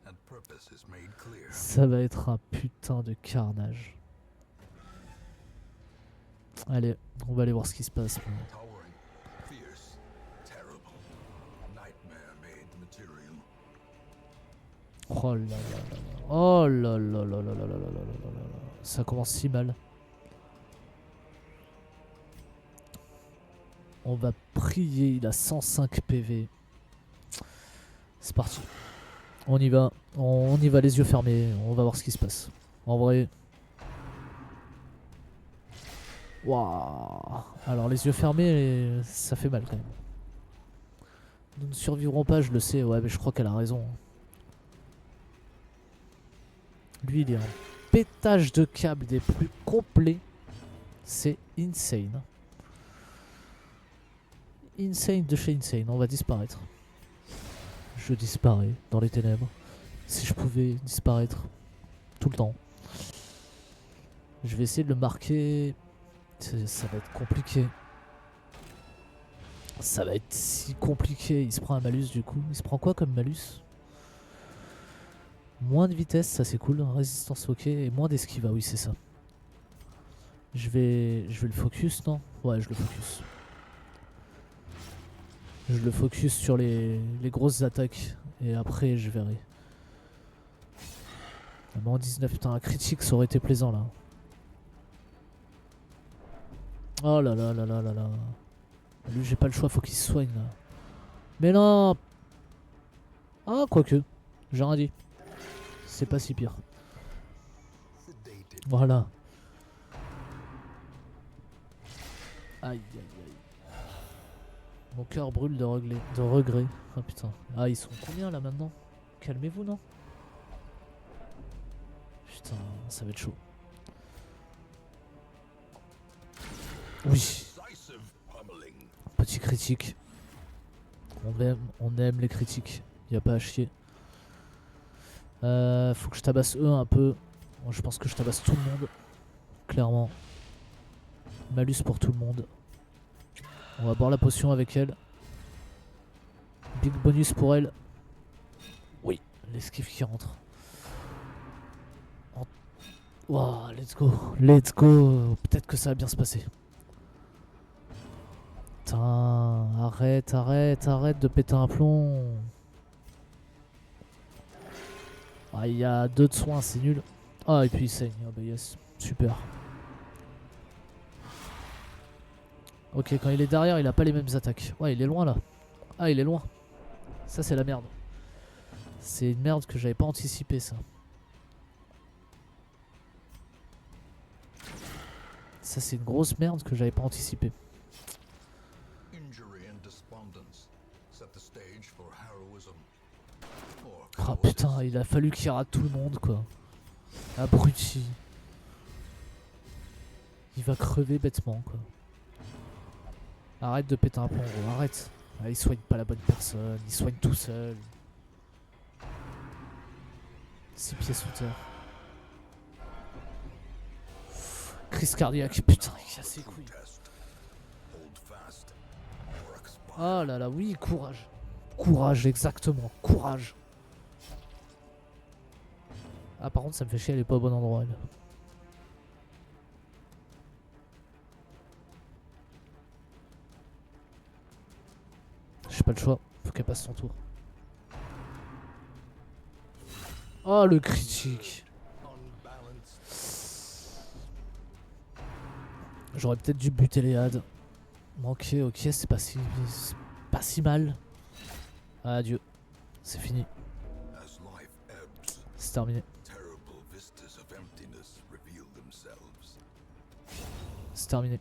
and purpose is made clear. Ça va être un putain de carnage. Allez, on va aller voir ce qui se passe. Towering, fierce, terrible. Nightmare made material. Oh là là là là. Oh là là là là là là là là là là là. Ça commence si mal. On va prier, il a 105 PV. C'est parti. On y va. On y va les yeux fermés. On va voir ce qui se passe. En vrai. Waouh. Alors les yeux fermés, ça fait mal quand même. Nous ne survivrons pas, je le sais. Ouais, mais je crois qu'elle a raison. Lui, il est un pétage de câble des plus complets. C'est insane. Insane de chez Insane. On va disparaître. Je disparais dans les ténèbres. Si je pouvais disparaître tout le temps. Je vais essayer de le marquer. Ça va être compliqué. Ça va être si compliqué. Il se prend un malus du coup. Il se prend quoi comme malus? Moins de vitesse, ça c'est cool. Résistance ok. Et moins d'esquiva, oui c'est ça. Je vais le focus, non? Ouais, je le focus. Je le focus sur les grosses attaques. Et après je verrai. Mais en 19, putain, un critique ça aurait été plaisant là. Oh là là là là là là. Lui j'ai pas le choix, faut qu'il se soigne là. Mais non. Ah quoique. J'ai rien dit. C'est pas si pire. Sedated. Voilà. Aïe aïe aïe. Mon cœur brûle de regret. Ah putain. Ah ils sont combien là maintenant? Calmez-vous non? Putain, ça va être chaud. Oui. Decisive pummeling. Petit critique. On aime les critiques. Y a pas à chier. Faut que je tabasse eux un peu. Moi, je pense que je tabasse tout le monde. Clairement. Malus pour tout le monde. On va boire la potion avec elle. Big bonus pour elle. Oui, l'esquive qui rentre. Wow, let's go. Let's go. Peut-être que ça va bien se passer. Putain, arrête, arrête, arrête de péter un plomb. Ah, il y a 2 de soins, c'est nul. Ah, et puis il saigne. Ah bah yes, super. Ok, quand il est derrière, il a pas les mêmes attaques. Ouais, il est loin là. Ah, il est loin. Ça, c'est la merde. C'est une merde que j'avais pas anticipé, ça. Ça, c'est une grosse merde que j'avais pas anticipé. Injury and despondence set the stage for heroism. Or Ah cowardice. putain, il a fallu qu'il rate tout le monde, quoi. Abruti. Il va crever bêtement, quoi. Arrête de péter un plomb, gros, arrête. Ah, il soigne pas la bonne personne, il soigne tout seul. 6 pieds sous terre. Crise cardiaque, putain, il casse ses True couilles. test. Hold fast or expire. Oh là là, oui, courage. Courage, exactement, courage. Ah, par contre, ça me fait chier, elle est pas au bon endroit, elle. J'ai pas le choix, faut qu'elle passe son tour. Oh, le critique. Unbalanced. J'aurais peut-être dû buter les hadds. Ok, ok, c'est pas si mal. Adieu. C'est fini. As life ebbs, C'est terminé. terrible vistas of emptiness reveal themselves. C'est terminé.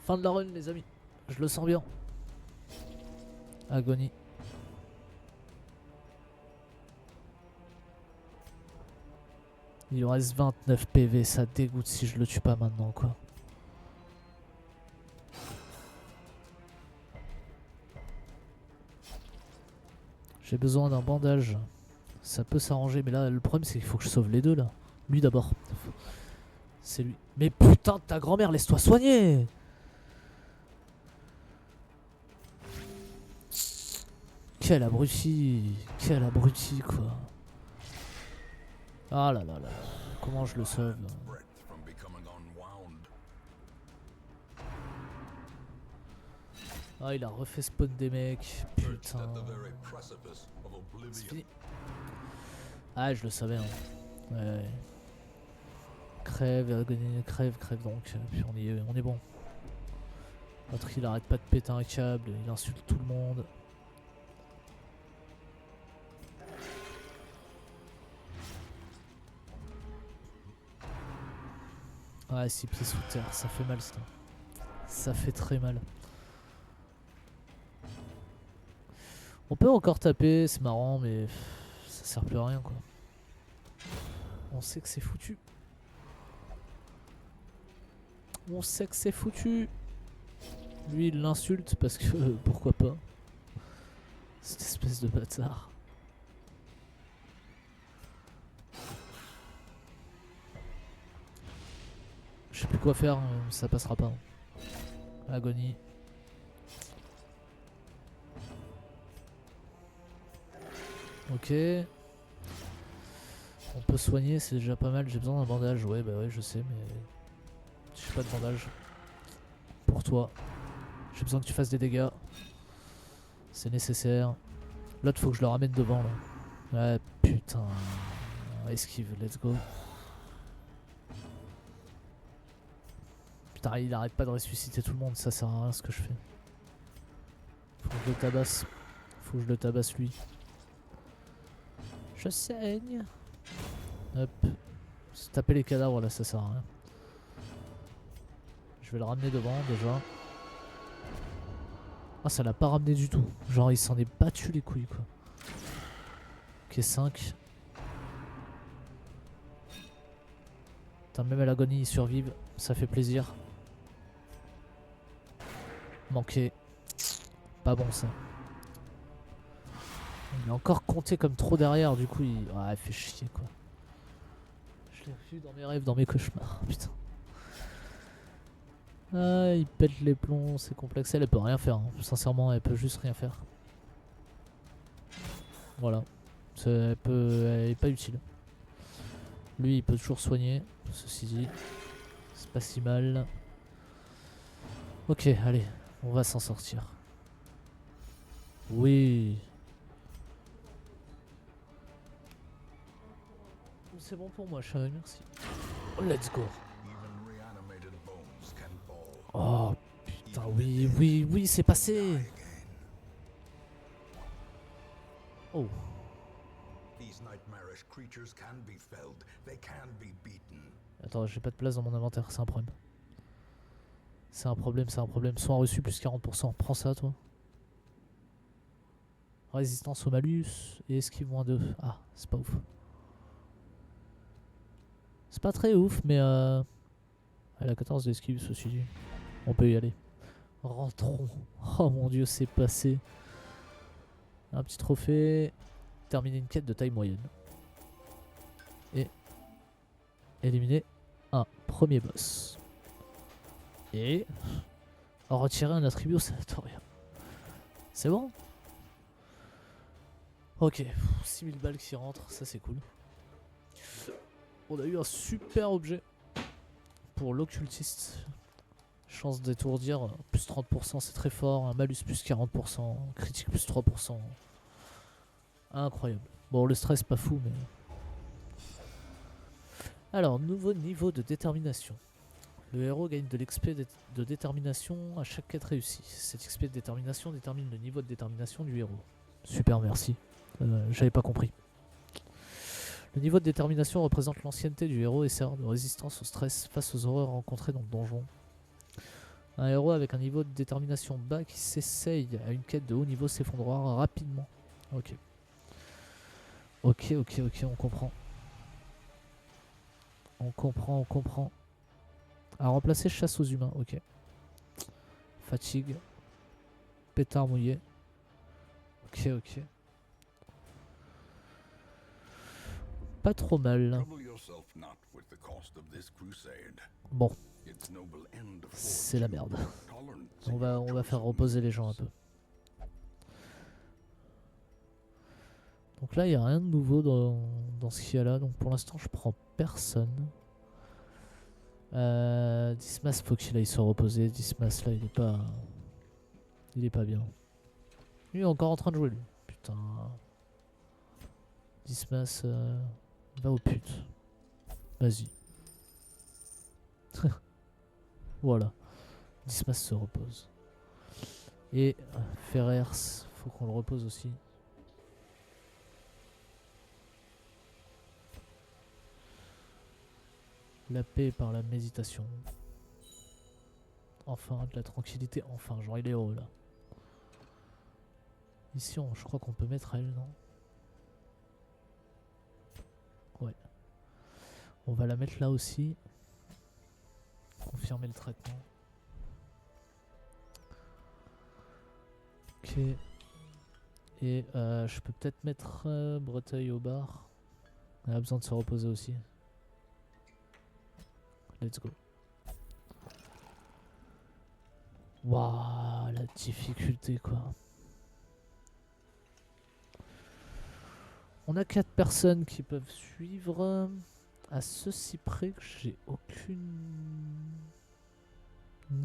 Fin de la run les amis. Je le sens bien. Agonie. Il lui reste 29 PV, ça dégoûte si je le tue pas maintenant quoi. J'ai besoin d'un bandage. Ça peut s'arranger, mais là le problème c'est qu'il faut que je sauve les deux là. Lui d'abord. C'est lui. Mais putain de ta grand-mère, laisse-toi soigner. Quel abruti. Quel abruti quoi. Ah là là là là. Comment je le sauve là. breath from becoming unwound. Ah il a refait spawn des mecs. Perched Putain. at the very precipice of C'est oblivion. fini. Ah je le savais hein. Ouais. Crève, agonie, crève, crève donc. Puis on est bon. L'autre il arrête pas de péter un câble, il insulte tout le monde. Ouais, 6 pieds sous terre, ça fait mal ça. Ça fait très mal. On peut encore taper, c'est marrant, mais ça sert plus à rien quoi. On sait que c'est foutu. On sait que c'est foutu. Lui il l'insulte parce que pourquoi pas. Cette espèce de bâtard. Je sais plus quoi faire, ça passera pas. Agonie. Ok. On peut soigner, c'est déjà pas mal. J'ai besoin d'un bandage. Ouais, bah ouais, je sais, mais j'ai pas de bandage. Pour toi. J'ai besoin que tu fasses des dégâts. C'est nécessaire. L'autre, faut que je le ramène devant là. Ouais, putain. Esquive, let's go. Putain, il arrête pas de ressusciter tout le monde, ça sert à rien ce que je fais. Faut que je le tabasse. Faut que je le tabasse lui. Je saigne. Hop. Se taper les cadavres là, ça sert à rien. Je vais le ramener devant déjà. Ah, ça l'a pas ramené du tout. Genre, il s'en est battu les couilles quoi. Ok, 5. Putain, même à l'agonie, ils survivent. Ça fait plaisir. Manqué. Pas bon ça. Il est encore compté comme trop derrière, du coup il. Ah, il fait chier quoi. Je l'ai vu dans mes rêves, dans mes cauchemars, putain. Ah, il pète les plombs, c'est complexe. Elle peut rien faire, hein. Sincèrement, elle peut juste rien faire. Voilà. Elle est pas utile. Lui, il peut toujours soigner, ceci dit. C'est pas si mal. Ok, allez, on va s'en sortir. Oui. C'est bon pour moi, chérie, merci. Oh, let's go. Even reanimated bones can fall. Oh putain, oui, oui, oui, c'est passé. Oh, These nightmarish creatures can be felled. They can be beaten. attends, j'ai pas de place dans mon inventaire, c'est un problème. C'est un problème, c'est un problème. Soin reçu plus 40%. Prends ça, toi. Résistance au malus et esquive moins 2. Ah, c'est pas ouf. C'est pas très ouf, mais elle a 14 d'esquive, ceci dit. On peut y aller. Rentrons. Oh mon dieu, c'est passé. Un petit trophée. Terminer une quête de taille moyenne. Et éliminer un premier boss. Et retirer un attribut au sanatorium. C'est bon? Ok, 6000 balles qui rentrent, ça c'est cool. On a eu un super objet pour l'occultiste. Chance d'étourdir, plus 30%, c'est très fort. Un malus plus 40%, critique plus 3%. Incroyable. Bon, le stress pas fou, mais... Alors, nouveau niveau de détermination. Le héros gagne de l'XP de détermination à chaque quête réussie. Cette XP de détermination détermine le niveau de détermination du héros. Super, merci. J'avais pas compris. Le niveau de détermination représente l'ancienneté du héros et sert de résistance au stress face aux horreurs rencontrées dans le donjon. Un héros avec un niveau de détermination bas qui s'essaye à une quête de haut niveau s'effondrera rapidement. Ok. Ok, ok, ok, on comprend. On comprend, on comprend. À remplacer chasse aux humains, ok. Fatigue. Pétard mouillé. Ok, ok. Pas trop mal. Trouble yourself not with the cost of this crusade. Bon, Its noble end c'est la merde. tolerance On in va your faire chosen reposer les gens un means. peu. Donc là, il n'y a rien de nouveau dans ce qu'il y a là. Donc pour l'instant, je prends personne. Dismas, faut qu'il aille se reposer. Dismas, là, il est pas... Il est pas bien. Lui, il est encore en train de jouer, lui. Putain. Dismas, va aux putes. Vas-y. Voilà. Dismas se repose. Et Ferrers, faut qu'on le repose aussi. La paix par la méditation. Enfin, de la tranquillité. Enfin, genre il est heureux là. Ici, je crois qu'on peut mettre elle, non? Ouais. On va la mettre là aussi. Confirmer le traitement. Ok. Et je peux peut-être mettre Breteuil au bar. Elle a besoin de se reposer aussi. Let's go. Waouh, la difficulté quoi. On a 4 personnes qui peuvent suivre. À ceci près que j'ai aucune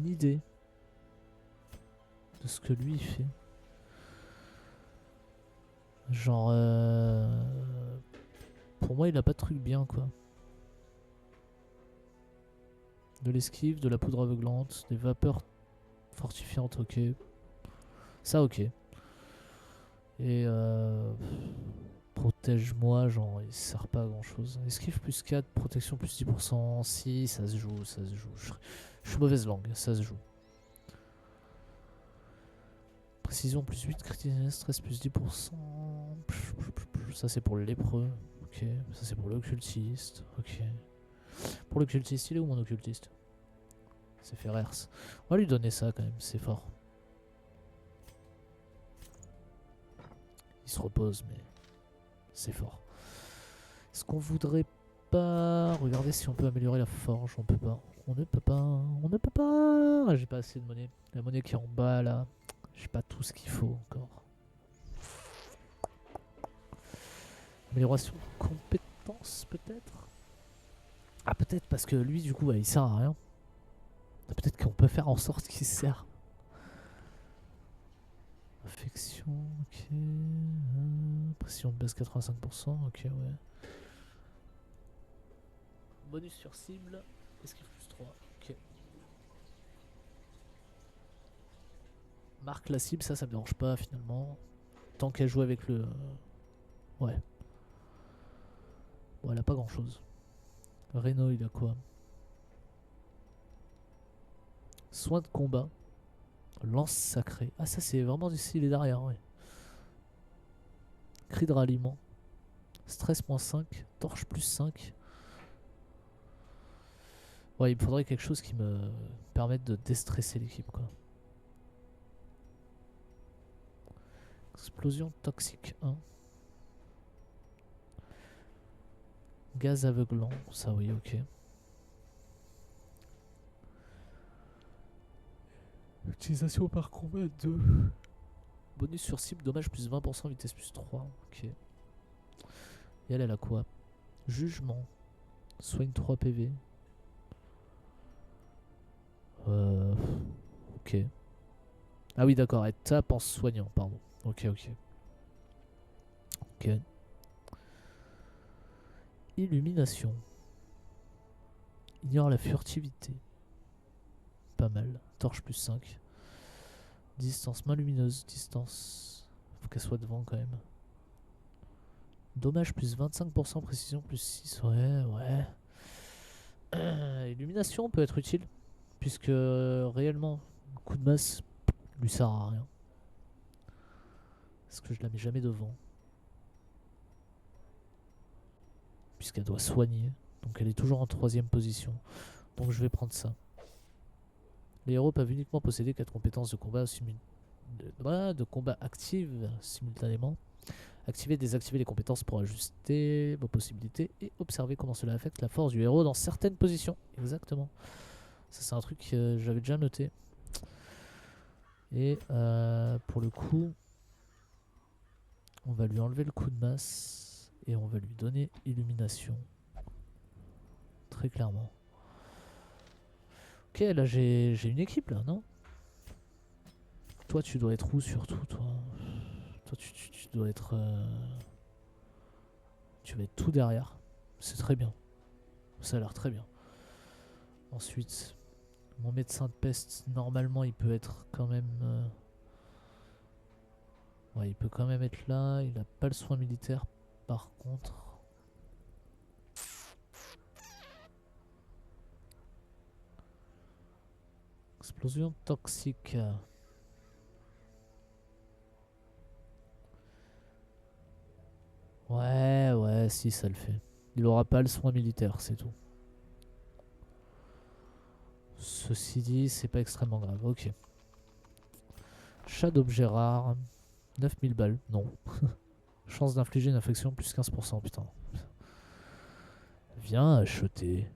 idée de ce que lui il fait. Genre pour moi il a pas de truc bien quoi. De l'esquive, de la poudre aveuglante, des vapeurs fortifiantes, ok. Ça ok. Et protège-moi, genre il sert pas à grand chose. Esquive plus 4, protection plus 10%. Si, ça se joue, ça se joue. Je suis mauvaise langue, ça se joue. Précision plus 8, critique stress plus 10%. Ça c'est pour le lépreux. Ok. Ça c'est pour l'occultiste. Ok. Pour l'occultiste, il est où mon occultiste? C'est Ferrers. On va lui donner ça quand même, c'est fort. Il se repose, mais c'est fort. Est-ce qu'on voudrait pas regarder si on peut améliorer la forge? On peut pas. On ne peut pas. On ne peut pas. Ah, j'ai pas assez de monnaie. La monnaie qui est en bas là. J'ai pas tout ce qu'il faut encore. Amélioration de compétences peut-être. Ah peut-être parce que lui du coup il sert à rien. Peut-être qu'on peut faire en sorte qu'il sert. Affection, ok. Pression de base 85%, ok, ouais. Bonus sur cible, esquive plus 3, ok. Marque la cible, ça me dérange pas finalement. Tant qu'elle joue avec le... Ouais. Bon, elle a pas grand chose. Reno, il a quoi? Soin de combat. Lance sacrée. Ah, ça c'est vraiment du style derrière, ouais. Cri de ralliement. Stress -5. Torche plus 5. Ouais, il me faudrait quelque chose qui me permette de déstresser l'équipe, quoi. Explosion toxique 1. Gaz aveuglant, ça oui, ok. Utilisation par combat 2. Bonus sur cible, dommage plus 20%, vitesse plus 3. Ok. Et elle a quoi? Jugement. Soigne 3 PV. Ok. Ah oui, d'accord, elle tape en soignant, pardon. Ok, ok. Ok. Illumination. Ignore la furtivité. Pas mal. Torche plus 5. Distance, main lumineuse. Distance. Faut qu'elle soit devant quand même. Dommage plus 25%, précision plus 6. Ouais, ouais. Illumination peut être utile. Puisque réellement, le coup de masse lui sert à rien. Parce que je la mets jamais devant. Puisqu'elle doit soigner. Donc elle est toujours en 3ème position. Donc je vais prendre ça. Les héros peuvent uniquement posséder 4 compétences de combat actives simultanément. Activer et désactiver les compétences pour ajuster vos possibilités et observer comment cela affecte la force du héros dans certaines positions. Exactement. Ça c'est un truc que j'avais déjà noté. Et pour le coup, on va lui enlever le coup de masse et on va lui donner illumination. Très clairement. Ok, là j'ai une équipe là, non? Toi tu dois être où surtout, toi? Toi tu dois être... Tu vas être tout derrière. C'est très bien. Ça a l'air très bien. Ensuite, mon médecin de peste, normalement il peut être quand même... Ouais, il peut quand même être là. Il a pas le soin militaire par contre. Explosion toxique. Ouais, si ça le fait. Il aura pas le soin militaire, c'est tout. Ceci dit, c'est pas extrêmement grave. Ok. Chat d'objet rare. 9000 balles. Non. Chance d'infliger une infection plus 15%. Putain. Viens acheter.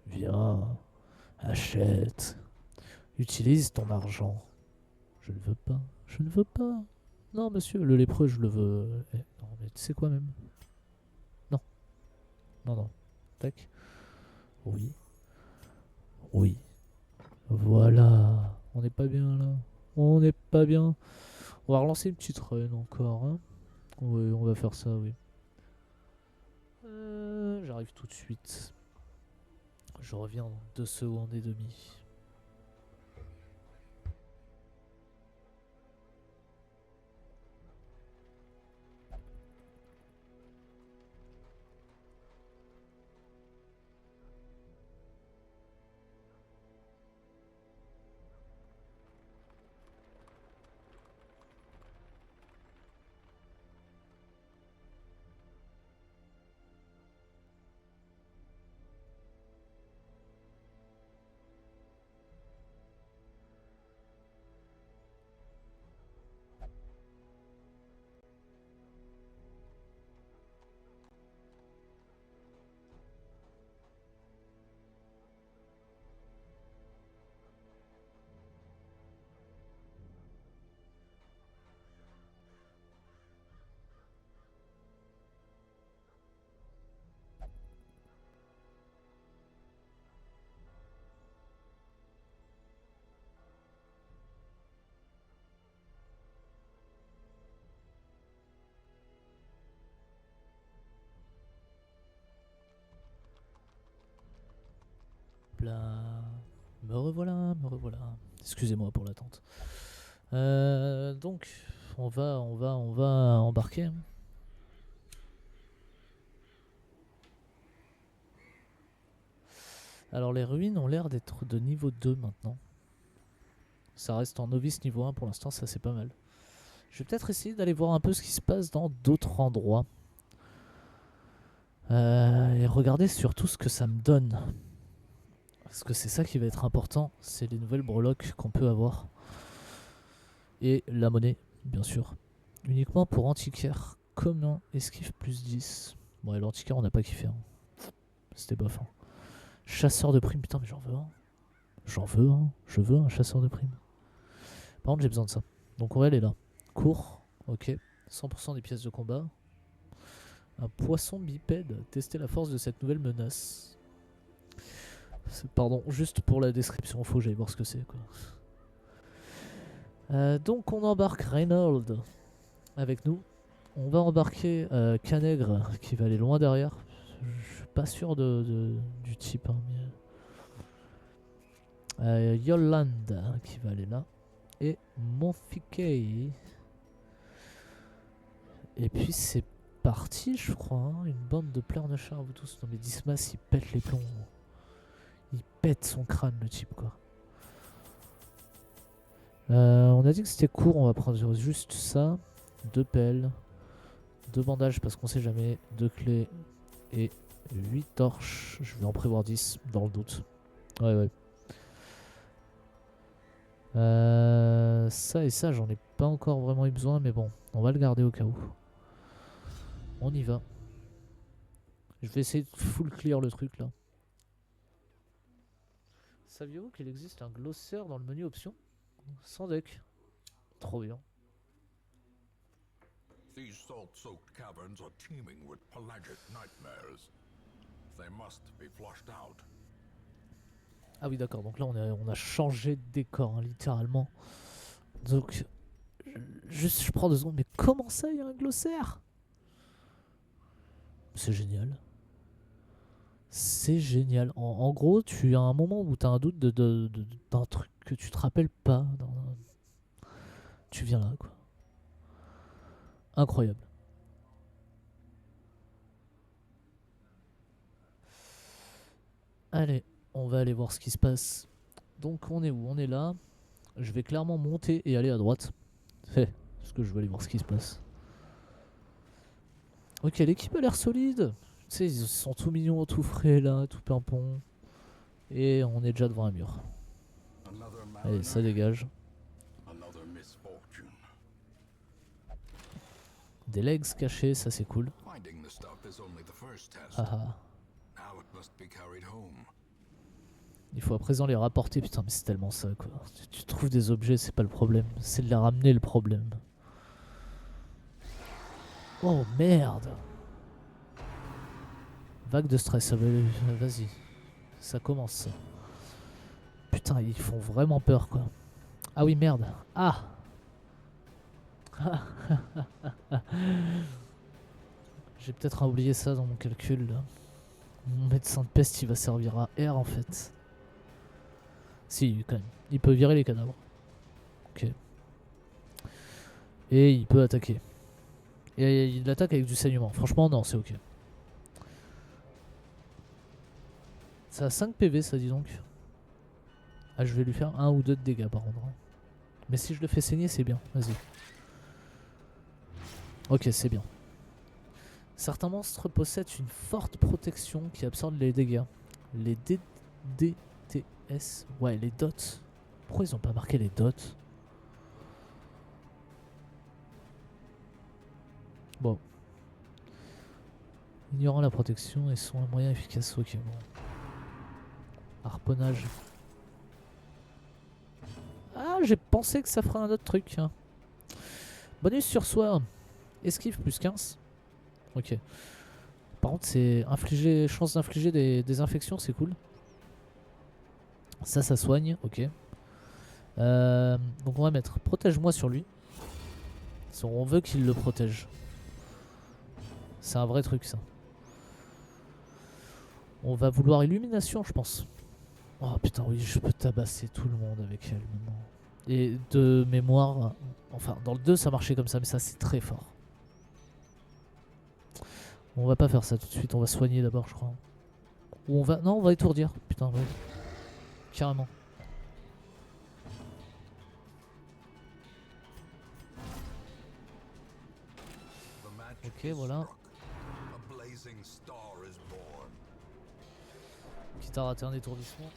Viens. Achète. Utilise ton argent. Je ne veux pas. Je ne veux pas. Non, monsieur, le lépreux, je le veux. Non, mais tu sais quoi même? Non. Non. Tac. Oui. Oui. Voilà. On n'est pas bien là. On n'est pas bien. On va relancer une petite run encore. Hein. Oui, on va faire ça, oui. J'arrive tout de suite. Je reviens dans 2 secondes et demie. Bla. Me revoilà, me revoilà. Excusez-moi pour l'attente. Donc, on va embarquer. Hein. Alors les ruines ont l'air d'être de niveau 2 maintenant. Ça reste en novice niveau 1 pour l'instant, ça c'est pas mal. Je vais peut-être essayer d'aller voir un peu ce qui se passe dans d'autres endroits. Et regarder surtout ce que ça me donne. Parce que c'est ça qui va être important, c'est les nouvelles breloques qu'on peut avoir. Et la monnaie, bien sûr. Uniquement pour antiquaire commun, esquive plus 10. Bon, et l'antiquaire on n'a pas kiffé. Hein. C'était bof. Hein. Chasseur de primes, putain mais j'en veux un. J'en veux un, je veux un chasseur de primes. Par contre j'ai besoin de ça. Donc on va aller là. Cours, ok. 100% des pièces de combat. Un poisson bipède. Tester la force de cette nouvelle menace. Pardon, juste pour la description, faut que j'aille voir ce que c'est quoi. Donc on embarque Reynold avec nous. On va embarquer Canègre qui va aller loin derrière. Je suis pas sûr du type. Hein, mais... Yolande qui va aller là. Et Monfikei. Et puis c'est parti je crois. Hein, une bande de pleurnichards vous tous. Non mais Dismas il pète les plombs. Il pète son crâne le type quoi. On a dit que c'était court, on va prendre juste ça. 2 pelles, 2 bandages parce qu'on sait jamais, 2 clés et 8 torches. Je vais en prévoir 10 dans le doute. Ouais, ouais. Ça et ça, j'en ai pas encore vraiment eu besoin, mais bon, on va le garder au cas où. On y va. Je vais essayer de full clear le truc là. Saviez-vous qu'il existe un glossaire dans le menu options? Sans deck. Trop bien. These salt-soaked caverns are teeming with pelagic nightmares. They must be flushed out. Ah oui d'accord, donc là on a changé de décor hein, littéralement. Donc juste je prends 2 secondes, mais comment ça il y a un glossaire? C'est génial. C'est génial. En gros, tu as un moment où tu as un doute d'un truc que tu te rappelles pas. Tu viens là quoi. Incroyable. Allez, on va aller voir ce qui se passe. Donc on est où? On est là. Je vais clairement monter et aller à droite. Parce que je veux aller voir ce qui se passe. Ok, l'équipe a l'air solide. Tu sais, ils sont tout mignons, tout frais là, tout pimpon. Et on est déjà devant un mur. Another Allez, ça mariner, dégage. another misfortune. Des legs cachés, ça c'est cool. Finding the stuff is only the first test. Ah ah. Now it must be carried home. Il faut à présent les rapporter. Putain, mais c'est tellement ça quoi. Tu trouves des objets, c'est pas le problème. C'est de les ramener le problème. Oh merde. Vague de stress. Vas-y. Ça commence ça. Putain, ils font vraiment peur quoi. Ah oui, merde. Ah. J'ai peut-être oublié ça dans mon calcul là. Mon médecin de peste il va servir à R en fait. Si, quand même. Il peut virer les cadavres. Ok. Et il peut attaquer. Et il attaque avec du saignement. Franchement, non, c'est ok. Ça a 5 PV, ça dit donc. Ah, je vais lui faire 1 ou 2 de dégâts par contre. Mais si je le fais saigner, c'est bien. Vas-y. Ok, c'est bien. Certains monstres possèdent une forte protection qui absorbe les dégâts. Les DDTS. Ouais, les dots. Pourquoi ils ont pas marqué les dots? Bon. Ignorant la protection et sont un moyen efficace. Ok, bon. Harponnage. Ah, j'ai pensé que ça ferait un autre truc. Hein. Bonus sur soi. Esquive plus 15. Ok. Par contre, c'est infliger, chance d'infliger des infections, c'est cool. Ça soigne. Ok. Donc on va mettre protège-moi sur lui. On veut qu'il le protège. C'est un vrai truc ça. On va vouloir illumination, je pense. Oh putain, oui, je peux tabasser tout le monde avec elle maintenant. Et de mémoire, enfin, dans le 2 ça marchait comme ça, mais ça c'est très fort. On va pas faire ça tout de suite, on va soigner d'abord, je crois. Ou on va. Non, on va étourdir. Putain, ouais. Carrément. Ok, voilà. Quitte à rater un étourdissement.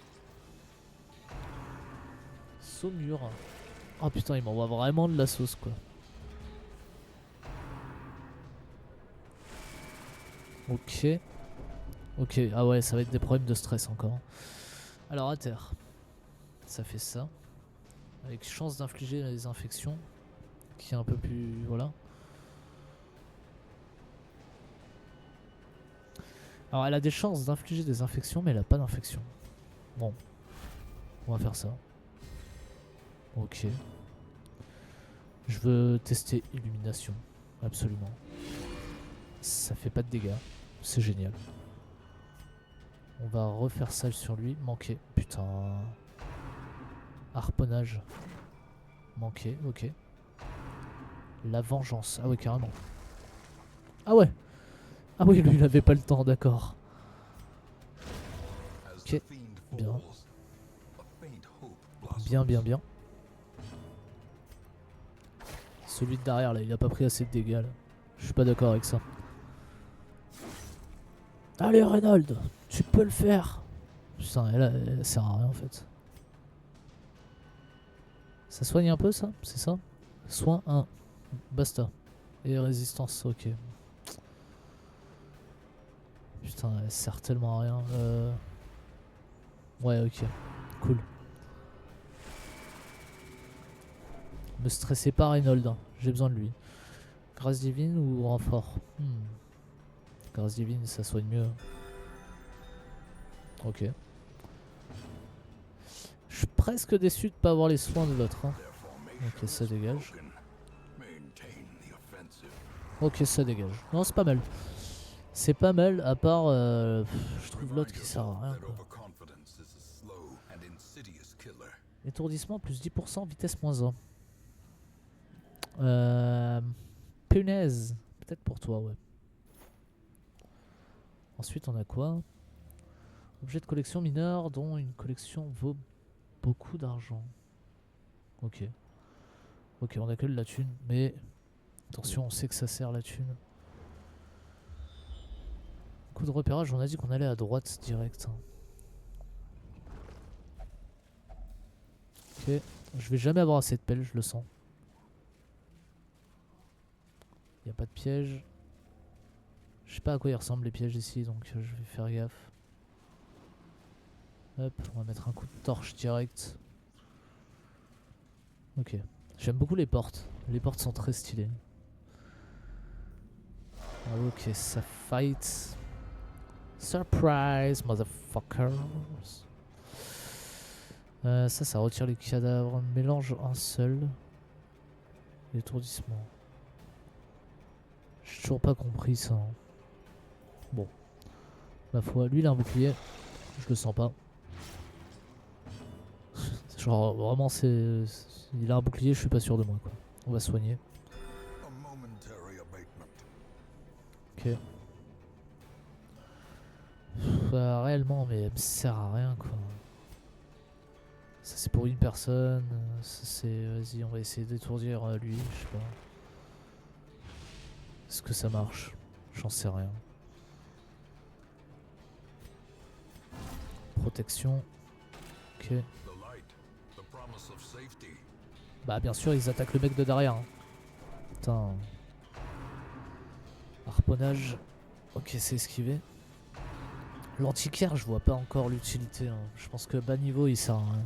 Saumure. Oh putain, il m'envoie vraiment de la sauce quoi. Ok. Ok, ah ouais, ça va être des problèmes de stress encore. Alors à terre. Ça fait ça. Avec chance d'infliger les infections. Qui est un peu plus. Voilà. Alors elle a des chances d'infliger des infections, mais elle a pas d'infection. Bon. On va faire ça. Ok. Je veux tester illumination. Absolument. Ça fait pas de dégâts. C'est génial. On va refaire ça sur lui. Manqué. Putain. Harponnage. Manqué. Ok. La vengeance. Ah ouais, carrément. Ah ouais. Ah oui, lui, il avait pas le temps, d'accord. Ok. Bien. Bien, bien, bien. Celui de derrière là, il a pas pris assez de dégâts là. Je suis pas d'accord avec ça. Allez Reynald, tu peux le faire. Putain, elle sert à rien en fait. Ça soigne un peu ça, c'est ça? Soin 1. Basta. Et résistance, ok. Putain, elle sert tellement à rien. Ouais, ok. Cool. Me stressez pas Reynold, hein. J'ai besoin de lui. Grâce divine ou renfort? Grâce divine, ça soigne mieux. Ok. Je suis presque déçu de pas avoir les soins de l'autre. Hein. Ok, ça dégage. Ok, ça dégage. Non, c'est pas mal. C'est pas mal, à part... je trouve l'autre qui sert à rien. Quoi. Étourdissement plus 10%, vitesse moins 1. Punaise. Peut-être pour toi, ouais. Ensuite, on a quoi? Objet de collection mineur dont une collection vaut beaucoup d'argent. Ok. Ok, on a que de la thune, mais attention, on sait que ça sert la thune. Coup de repérage, on a dit qu'on allait à droite direct. Ok, je vais jamais avoir assez de pelle, je le sens. Il n'y a pas de piège. Je sais pas à quoi ils ressemblent les pièges ici, donc je vais faire gaffe. Hop, on va mettre un coup de torche direct. Ok. J'aime beaucoup les portes. Les portes sont très stylées. Ok, ça fight. Surprise, motherfuckers. Ça retire les cadavres. Mélange un seul. L'étourdissement. J'ai toujours pas compris ça. Hein. Bon. Ma foi, lui il a un bouclier. Je le sens pas. Genre vraiment c'est... Il a un bouclier, je suis pas sûr de moi quoi. On va soigner. Ok. Réellement mais elle me sert à rien quoi. Ça c'est pour une personne. Ça c'est... Vas-y on va essayer d'étourdir lui, je sais pas. Est-ce que ça marche? J'en sais rien. Protection. Ok. Bah bien sûr ils attaquent le mec de derrière. Hein. Putain. Harponnage. Ok c'est esquivé. L'antiquaire je vois pas encore l'utilité. Hein. Je pense que bas niveau il sert à rien.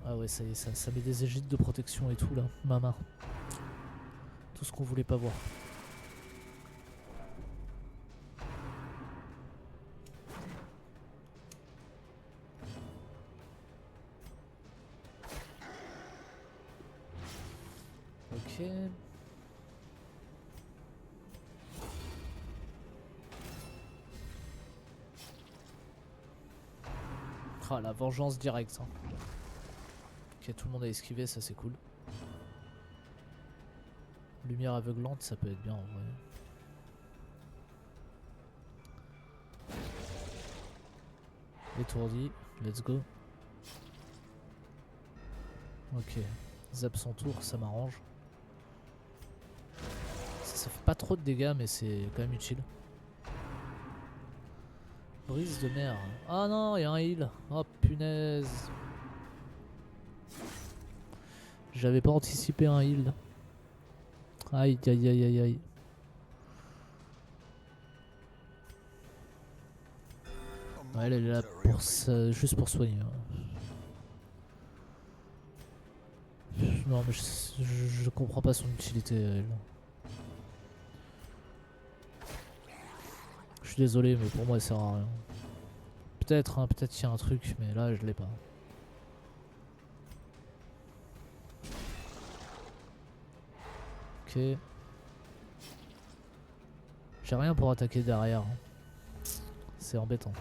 Ah ouais ça y est ça met des égides de protection et tout là. Ma main. Tout ce qu'on voulait pas voir. Ok. Ah la vengeance directe. Hein. Ok tout le monde a esquivé, ça c'est cool. Lumière aveuglante ça peut être bien en vrai. Étourdi, let's go. Ok. Zap son tour, ça m'arrange. Ça fait pas trop de dégâts mais c'est quand même utile. Brise de mer. Ah non, il y a un heal. Oh punaise. J'avais pas anticipé un heal. Aïe aïe aïe aïe aïe. Ouais, elle est là pour ça, juste pour soigner. Non mais je comprends pas son utilité elle. Je suis désolé mais pour moi elle sert à rien. Peut-être hein, peut-être qu'il y a un truc mais là je l'ai pas. Ok. J'ai rien pour attaquer derrière. C'est embêtant.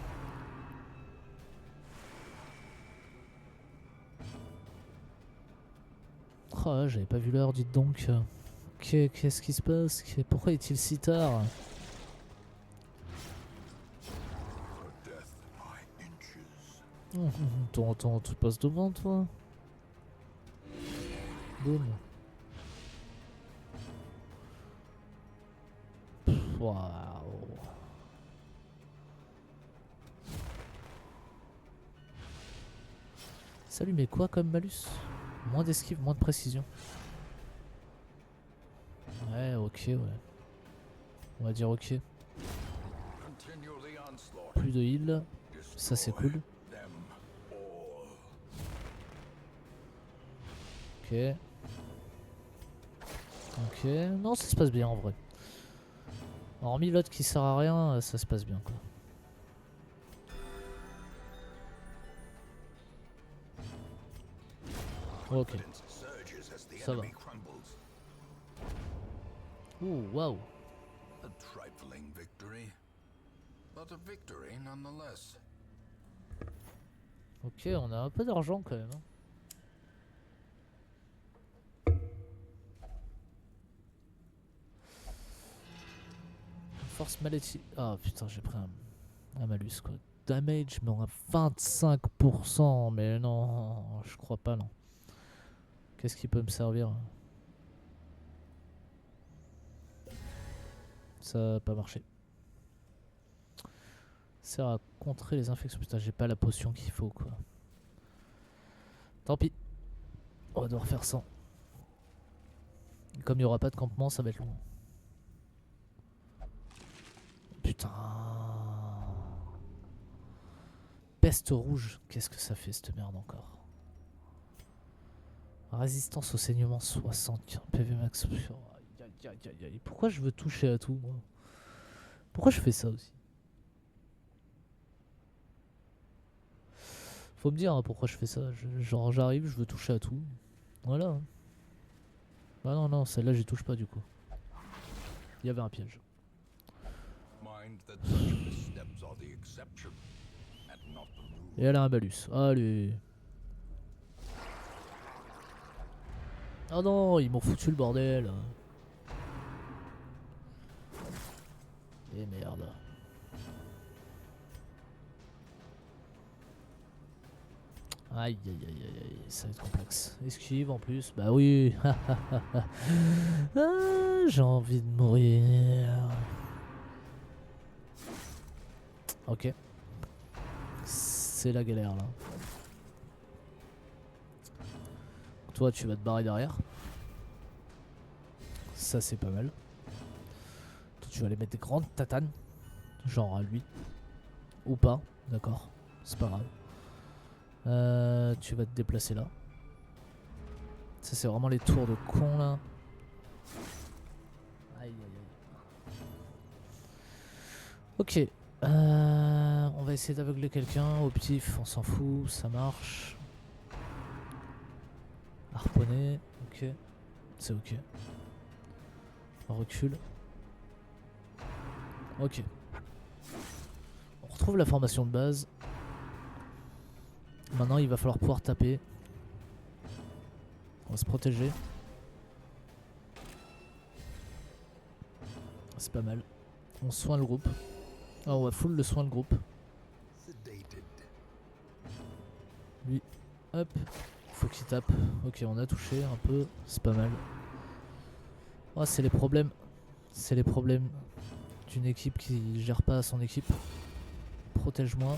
Oh j'avais pas vu l'heure dites donc. Qu'est-ce qui se passe? Pourquoi est-il si tard? Tu passes devant toi. Boum. Waouh. Salut, mais quoi comme malus? Moins d'esquive, moins de précision. Ouais, ok, ouais. On va dire ok. Plus de heal. Ça, c'est cool. Ok. Ok. Non, ça se passe bien en vrai. Hormis l'autre qui sert à rien, ça se passe bien quoi. Ok. Ça va. Ouh, waouh. A trifling victory, but a victory nonetheless. Ok, on a un peu d'argent quand même. Hein. Force maladie. Ah putain, j'ai pris un malus quoi. Damage, mais on a 25%. Mais non, je crois pas, non. Qu'est-ce qui peut me servir? Ça n'a pas marché. Ça sert à contrer les infections. Putain, j'ai pas la potion qu'il faut quoi. Tant pis. On va devoir faire ça. Comme il n'y aura pas de campement, ça va être long. Putain. Peste rouge. Qu'est-ce que ça fait cette merde encore? Résistance au saignement 60. PV max. Aïe. Pourquoi je veux toucher à tout moi? Pourquoi je fais ça aussi? Faut me dire hein, pourquoi je fais ça. Genre j'arrive, je veux toucher à tout. Voilà. Hein. Ah non, celle-là j'y touche pas du coup. Il y avait un piège. Et elle a un malus. Allez. Ah non, ils m'ont foutu le bordel. Et merde. Aïe, ça va être complexe. Esquive en plus, bah oui. Ah, j'ai envie de mourir. Ok. C'est la galère là. Toi, tu vas te barrer derrière. Ça, c'est pas mal. Toi, tu vas aller mettre des grandes tatanes. Genre à lui. Ou pas, d'accord. C'est pas grave. Tu vas te déplacer là. Ça c'est vraiment les tours de con là. Aïe. Ok. On va essayer d'aveugler quelqu'un. Au pif, on s'en fout, ça marche. Harponner, ok. C'est ok. On recule. Ok. On retrouve la formation de base. Maintenant il va falloir pouvoir taper. On va se protéger. C'est pas mal. On soigne le groupe. Ah, on va full le soin le groupe. Lui, hop. Faut qu'il tape. Ok, on a touché un peu. C'est pas mal. Oh, c'est les problèmes. C'est les problèmes d'une équipe qui gère pas son équipe. Protège-moi.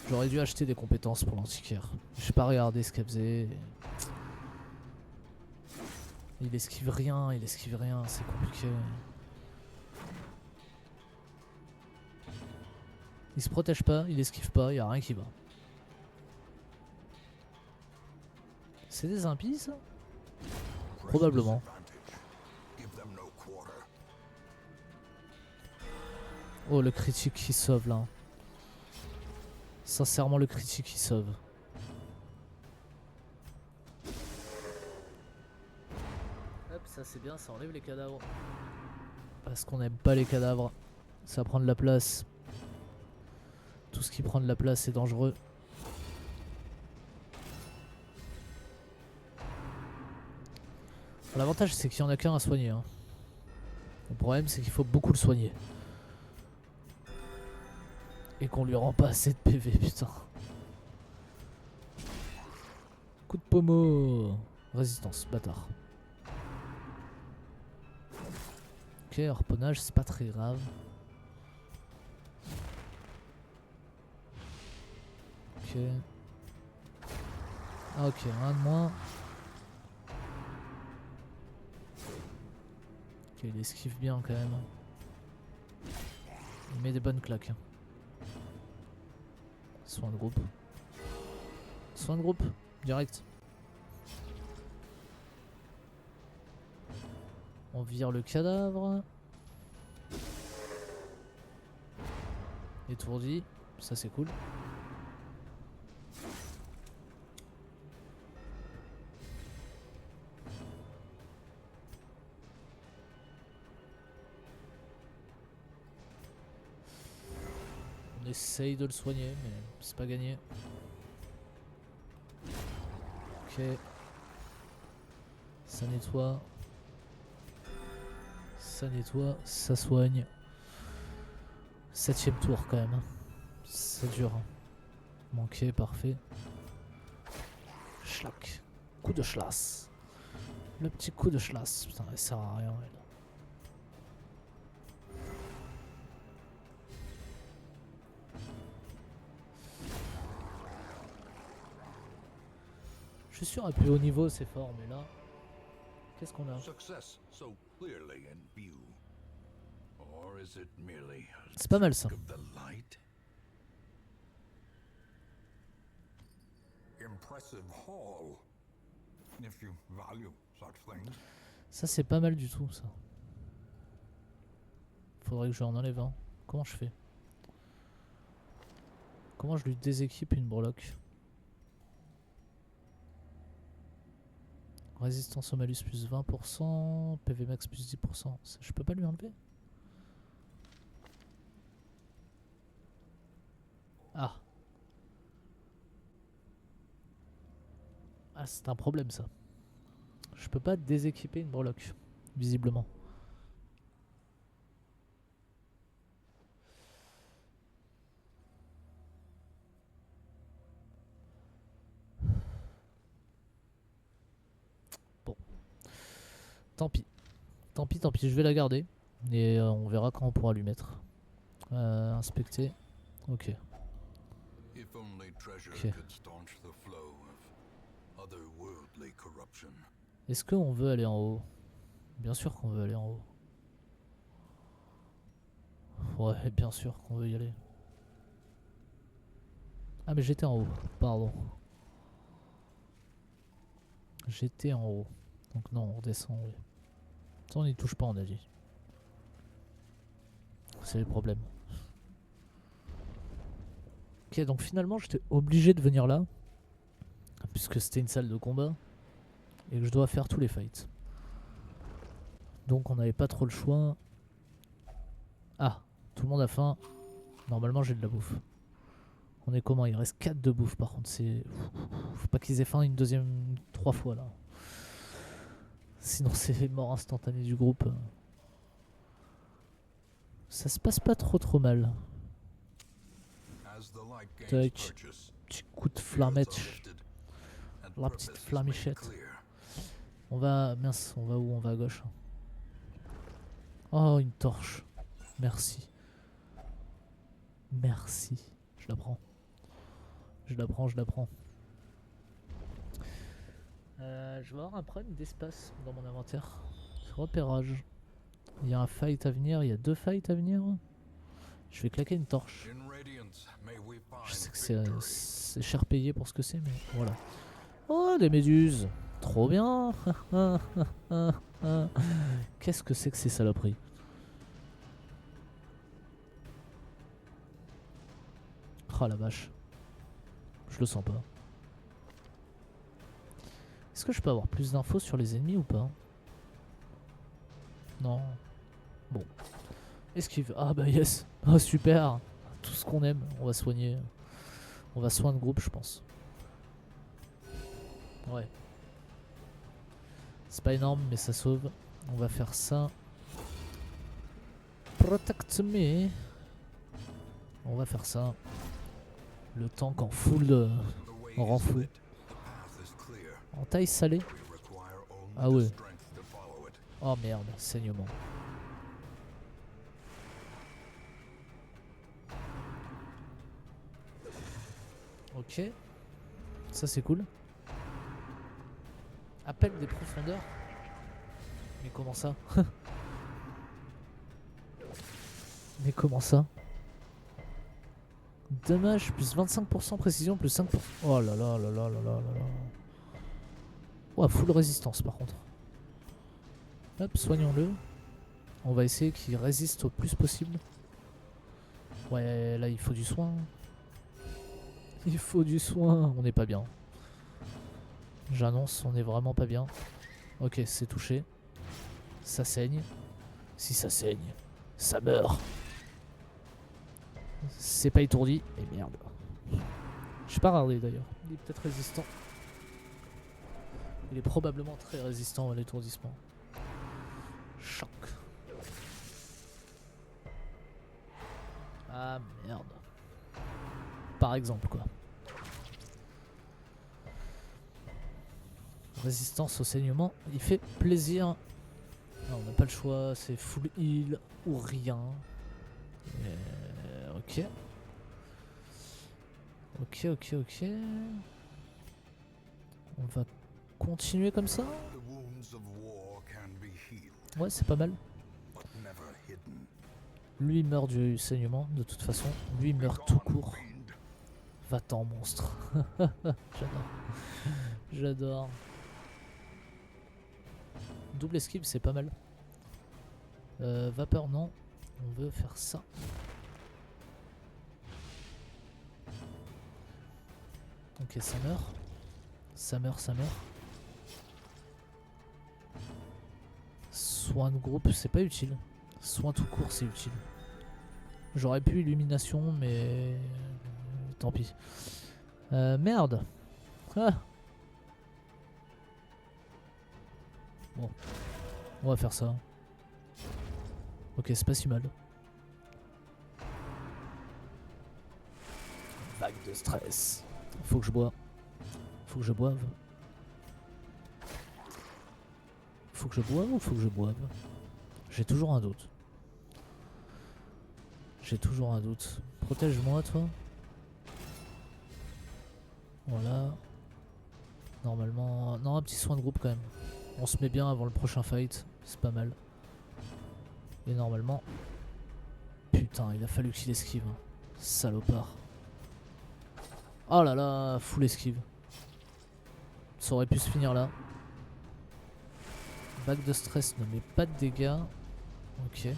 J'aurais dû acheter des compétences pour l'antiquaire. J'ai pas regardé ce qu'elle faisait. Il esquive rien, c'est compliqué. Il se protège pas, il esquive pas, y a rien qui va. C'est des impies ça? Probablement. Oh le critique qui sauve là. Sincèrement le critique qui sauve. Hop, ça c'est bien, ça enlève les cadavres. Parce qu'on n'aime pas les cadavres. Ça prend de la place. Tout ce qui prend de la place est dangereux. L'avantage c'est qu'il n'y en a qu'un à soigner. Hein. Le problème c'est qu'il faut beaucoup le soigner. Et qu'on lui rend pas assez de PV, putain. Coup de pommeau. Résistance, bâtard. Ok, harponnage, c'est pas très grave. Ok. Ah, ok, un de moins. Ok, il esquive bien quand même. Il met des bonnes claques. Soin de groupe. Soin de groupe, direct. On vire le cadavre. Étourdi, ça c'est cool. On essaye de le soigner, mais c'est pas gagné. Ok. Ça nettoie. Ça nettoie, ça soigne. 7ème tour quand même. Ça dure. Manqué, parfait. Schlack. Coup de schlass. Le petit coup de schlass. Putain, elle sert à rien, elle. Je suis sûr à plus haut niveau c'est fort, mais là, qu'est-ce qu'on a? Success so clearly in view. Or is it merely a C'est pas mal ça. trick of the light? Impressive haul, if you value such things. Ça c'est pas mal du tout ça. Faudrait que je en enlève un. Comment je fais? Comment je lui déséquipe une breloque? Résistance au malus plus 20%, PV max plus 10%. Ça, je peux pas lui enlever? Ah. Ah, c'est un problème ça. Je peux pas déséquiper une breloque, visiblement. Bon. Tant pis. Tant pis, tant pis, je vais la garder. Et on verra quand on pourra lui mettre. Inspecter. Ok. If only treasure Ok. could staunch the flow of otherworldly corruption. Est-ce qu'on veut aller en haut? Bien sûr qu'on veut aller en haut. Ouais, bien sûr qu'on veut y aller. Ah mais j'étais en haut, pardon. J'étais en haut. Donc non, on redescend, oui. Ça on n'y touche pas on a dit. C'est le problème. Ok, donc finalement j'étais obligé de venir là. Puisque c'était une salle de combat. Et que je dois faire tous les fights. Donc on n'avait pas trop le choix. Ah, tout le monde a faim. Normalement j'ai de la bouffe. On est comment? Il reste 4 de bouffe par contre. C'est... Faut pas qu'ils aient faim une deuxième... 3 fois là. Sinon c'est mort instantanée du groupe. Ça se passe pas trop mal. As the light gains Tac. purchase, Petit coup de fields are flamette. lifted, and La petite purpose is flamichette. made clear. On va... Mince, on va où? On va à gauche. Oh, une torche. Merci. Merci. Je la prends. Je la prends, je la prends. Je vais avoir un problème d'espace dans mon inventaire. Repérage. Il y a un fight à venir, il y a 2 fights à venir. Je vais claquer une torche. In Radiance, may we Je sais find que victory. c'est cher payé pour ce que c'est, mais voilà. Oh, des méduses. Trop bien. Qu'est-ce que c'est que ces saloperies? Oh la vache. Je le sens pas. Est-ce que je peux avoir plus d'infos sur les ennemis ou pas? Non. Bon. Esquive. Ah bah yes. Ah super. Tout ce qu'on aime. On va soigner. On va soin de groupe je pense. Ouais. C'est pas énorme mais ça sauve. On va faire ça. Protect me. On va faire ça. Le tank en full The way on rend is fou. lit, the path is clear. En taille salée. We require only Ah the ouais. strength to follow it. Oh merde, saignement. Ok. Ça c'est cool. Appel des profondeurs. Mais comment ça? Mais comment ça? Dommage, plus 25% précision, plus 5%. Oh là là là là là là là là. Oh, full résistance par contre. Hop, soignons-le. On va essayer qu'il résiste au plus possible. Ouais, là il faut du soin. Il faut du soin. On n'est pas bien. J'annonce, on est vraiment pas bien. Ok, c'est touché. Ça saigne. Si ça saigne, ça meurt. C'est pas étourdi. Et merde. Je suis pas regardé d'ailleurs. Il est peut-être résistant. Il est probablement très résistant à l'étourdissement. Choc. Ah merde. Par exemple quoi. Résistance au saignement. Il fait plaisir. Non, on n'a pas le choix. C'est full heal ou rien. Ok. Ok, ok, ok. On va continuer comme ça. The wounds of war can be healed, Ouais, c'est pas mal. but never hidden. Lui il meurt du saignement de toute façon. Lui il meurt tout court. Fiend. Va-t'en monstre. J'adore. J'adore. Double esquive c'est pas mal. Vapeur non. On veut faire ça. Ok, ça meurt. Ça meurt, ça meurt. Soin de groupe, c'est pas utile. Soin tout court, c'est utile. J'aurais pu illumination, mais tant pis. Merde. Ah. Bon, on va faire ça. Ok, c'est pas si mal. Vague de stress. Faut que je boive. Faut que je boive. Faut que je boive ou faut que je boive? J'ai toujours un doute. J'ai toujours un doute. Protège-moi, toi. Voilà. Normalement... Non, un petit soin de groupe quand même. On se met bien avant le prochain fight. C'est pas mal. Et normalement... Putain, il a fallu qu'il esquive. Salopard. Oh là là, full esquive. Ça aurait pu se finir là. Vague de stress ne met pas de dégâts. Ok.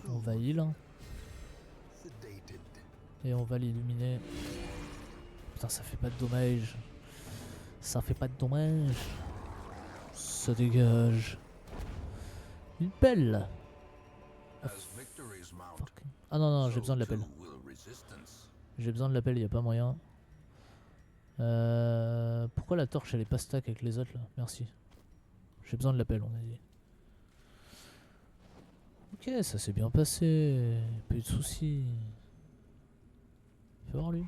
On va heal. Sedated. Et on va l'illuminer. Putain, ça fait pas de dommage. Ça fait pas de dommage. Ça dégage. Une pelle. As victories mount, Fuck. Ah non, non, j'ai so besoin de la pelle. too will resistance. J'ai besoin de la pelle, y a pas moyen. Pourquoi la torche elle est pas stack avec les autres là? Merci. J'ai besoin de la pelle, on a dit. Ok, ça s'est bien passé. Pas eu de soucis. Fais voir lui.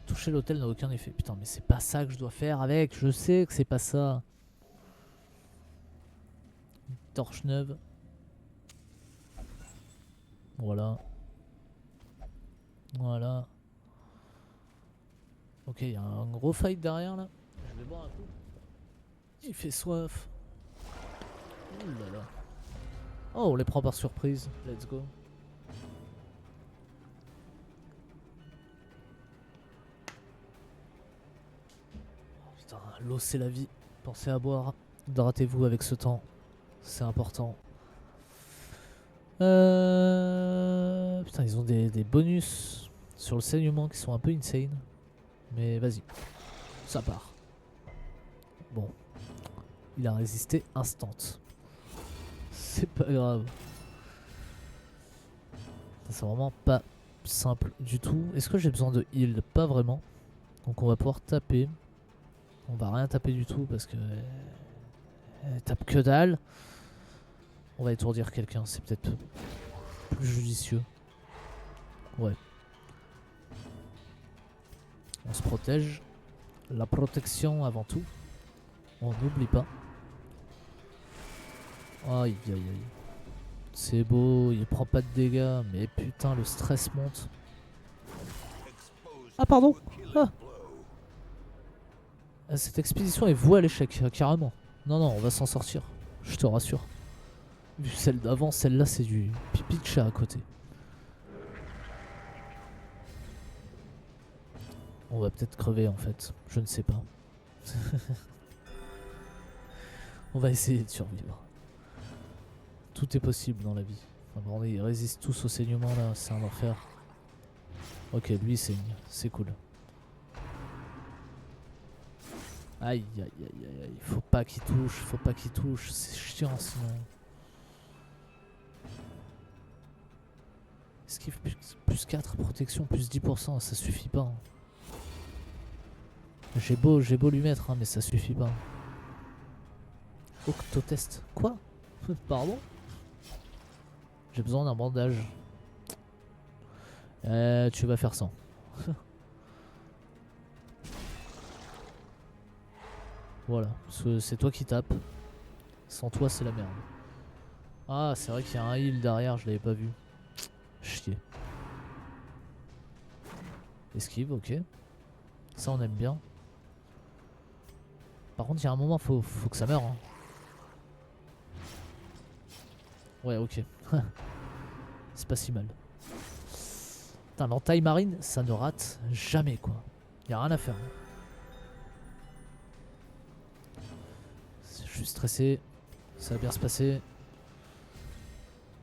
Toucher l'hôtel n'a aucun effet. Putain, mais c'est pas ça que je dois faire avec. Je sais que c'est pas ça. Une torche neuve. Voilà. Voilà. Ok, il y a un gros fight derrière là. Je vais boire un coup. Il fait soif. Oh là là. Oh, on les prend par surprise. Let's go. Oh, putain, l'eau c'est la vie. Pensez à boire. Hydratez-vous avec ce temps. C'est important. Putain, ils ont des bonus sur le saignement qui sont un peu insane. Mais vas-y. Ça part. Bon. Il a résisté instant. C'est pas grave. C'est vraiment pas simple du tout. Est-ce que j'ai besoin de heal? Pas vraiment. Donc on va pouvoir taper. On va rien taper du tout parce que... elle tape que dalle. On va étourdir quelqu'un, c'est peut-être plus judicieux. Ouais. On se protège. La protection avant tout. On n'oublie pas. Aïe aïe aïe. C'est beau, il prend pas de dégâts, mais putain le stress monte. Ah pardon. Cette expédition est vouée à l'échec, carrément. Non non, on va s'en sortir, je te rassure. Vu celle d'avant, celle-là c'est du pipi de chat à côté. On va peut-être crever en fait, je ne sais pas. On va essayer de survivre. Tout est possible dans la vie. Enfin, bon, ils résistent tous au saignement là, c'est un enfer. Ok, lui il saigne, c'est cool. Aïe aïe aïe aïe aïe, faut pas qu'il touche, c'est chiant sinon. Esquive plus 4, protection plus 10%, ça suffit pas. Hein. J'ai beau lui mettre, hein, mais ça suffit pas. Octotest. Quoi? Pardon? J'ai besoin d'un bandage. Tu vas faire sans. Voilà, c'est toi qui tapes. Sans toi, c'est la merde. Ah, c'est vrai qu'il y a un heal derrière, je l'avais pas vu. Chier. Esquive, ok. Ça, on aime bien. Par contre, il y a un moment, faut que ça meure. Hein. Ouais, ok. C'est pas si mal. Putain, l'entaille marine, ça ne rate jamais, quoi. Y a rien à faire. Hein. Je suis stressé. Ça va bien se passer.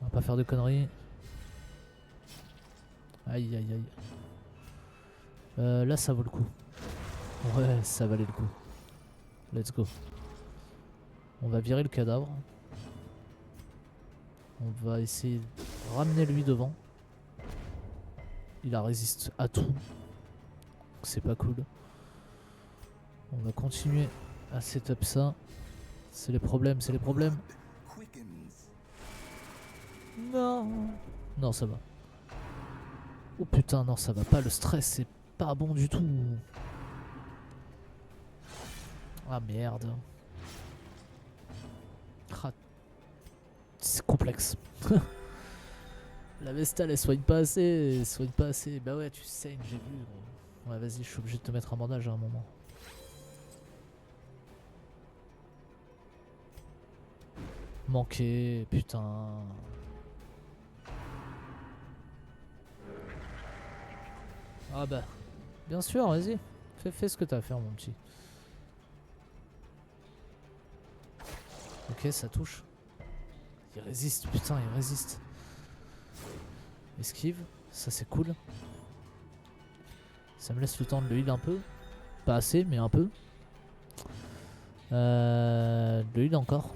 On va pas faire de conneries. Aïe, aïe, aïe. Là, ça vaut le coup. Ouais, ça valait le coup. Let's go. On va virer le cadavre. On va essayer de ramener lui devant. Il a résiste à tout. C'est pas cool. On va continuer à setup ça. C'est les problèmes, c'est les problèmes. Non. Non, ça va. Oh putain, non, ça va pas. Le stress, c'est pas bon du tout. Ah merde. Ah, c'est complexe. La Vestale, elle soigne pas assez. Elle soigne pas assez. Bah ouais, tu saignes, j'ai vu. Ouais, vas-y, je suis obligé de te mettre un bandage à un moment. Manqué, putain. Ah bah, bien sûr, vas-y. Fais ce que t'as à faire, mon petit. Ok, ça touche. Il résiste, putain, il résiste. Esquive, ça c'est cool. Ça me laisse le temps de le heal un peu. Pas assez, mais un peu. Le heal encore.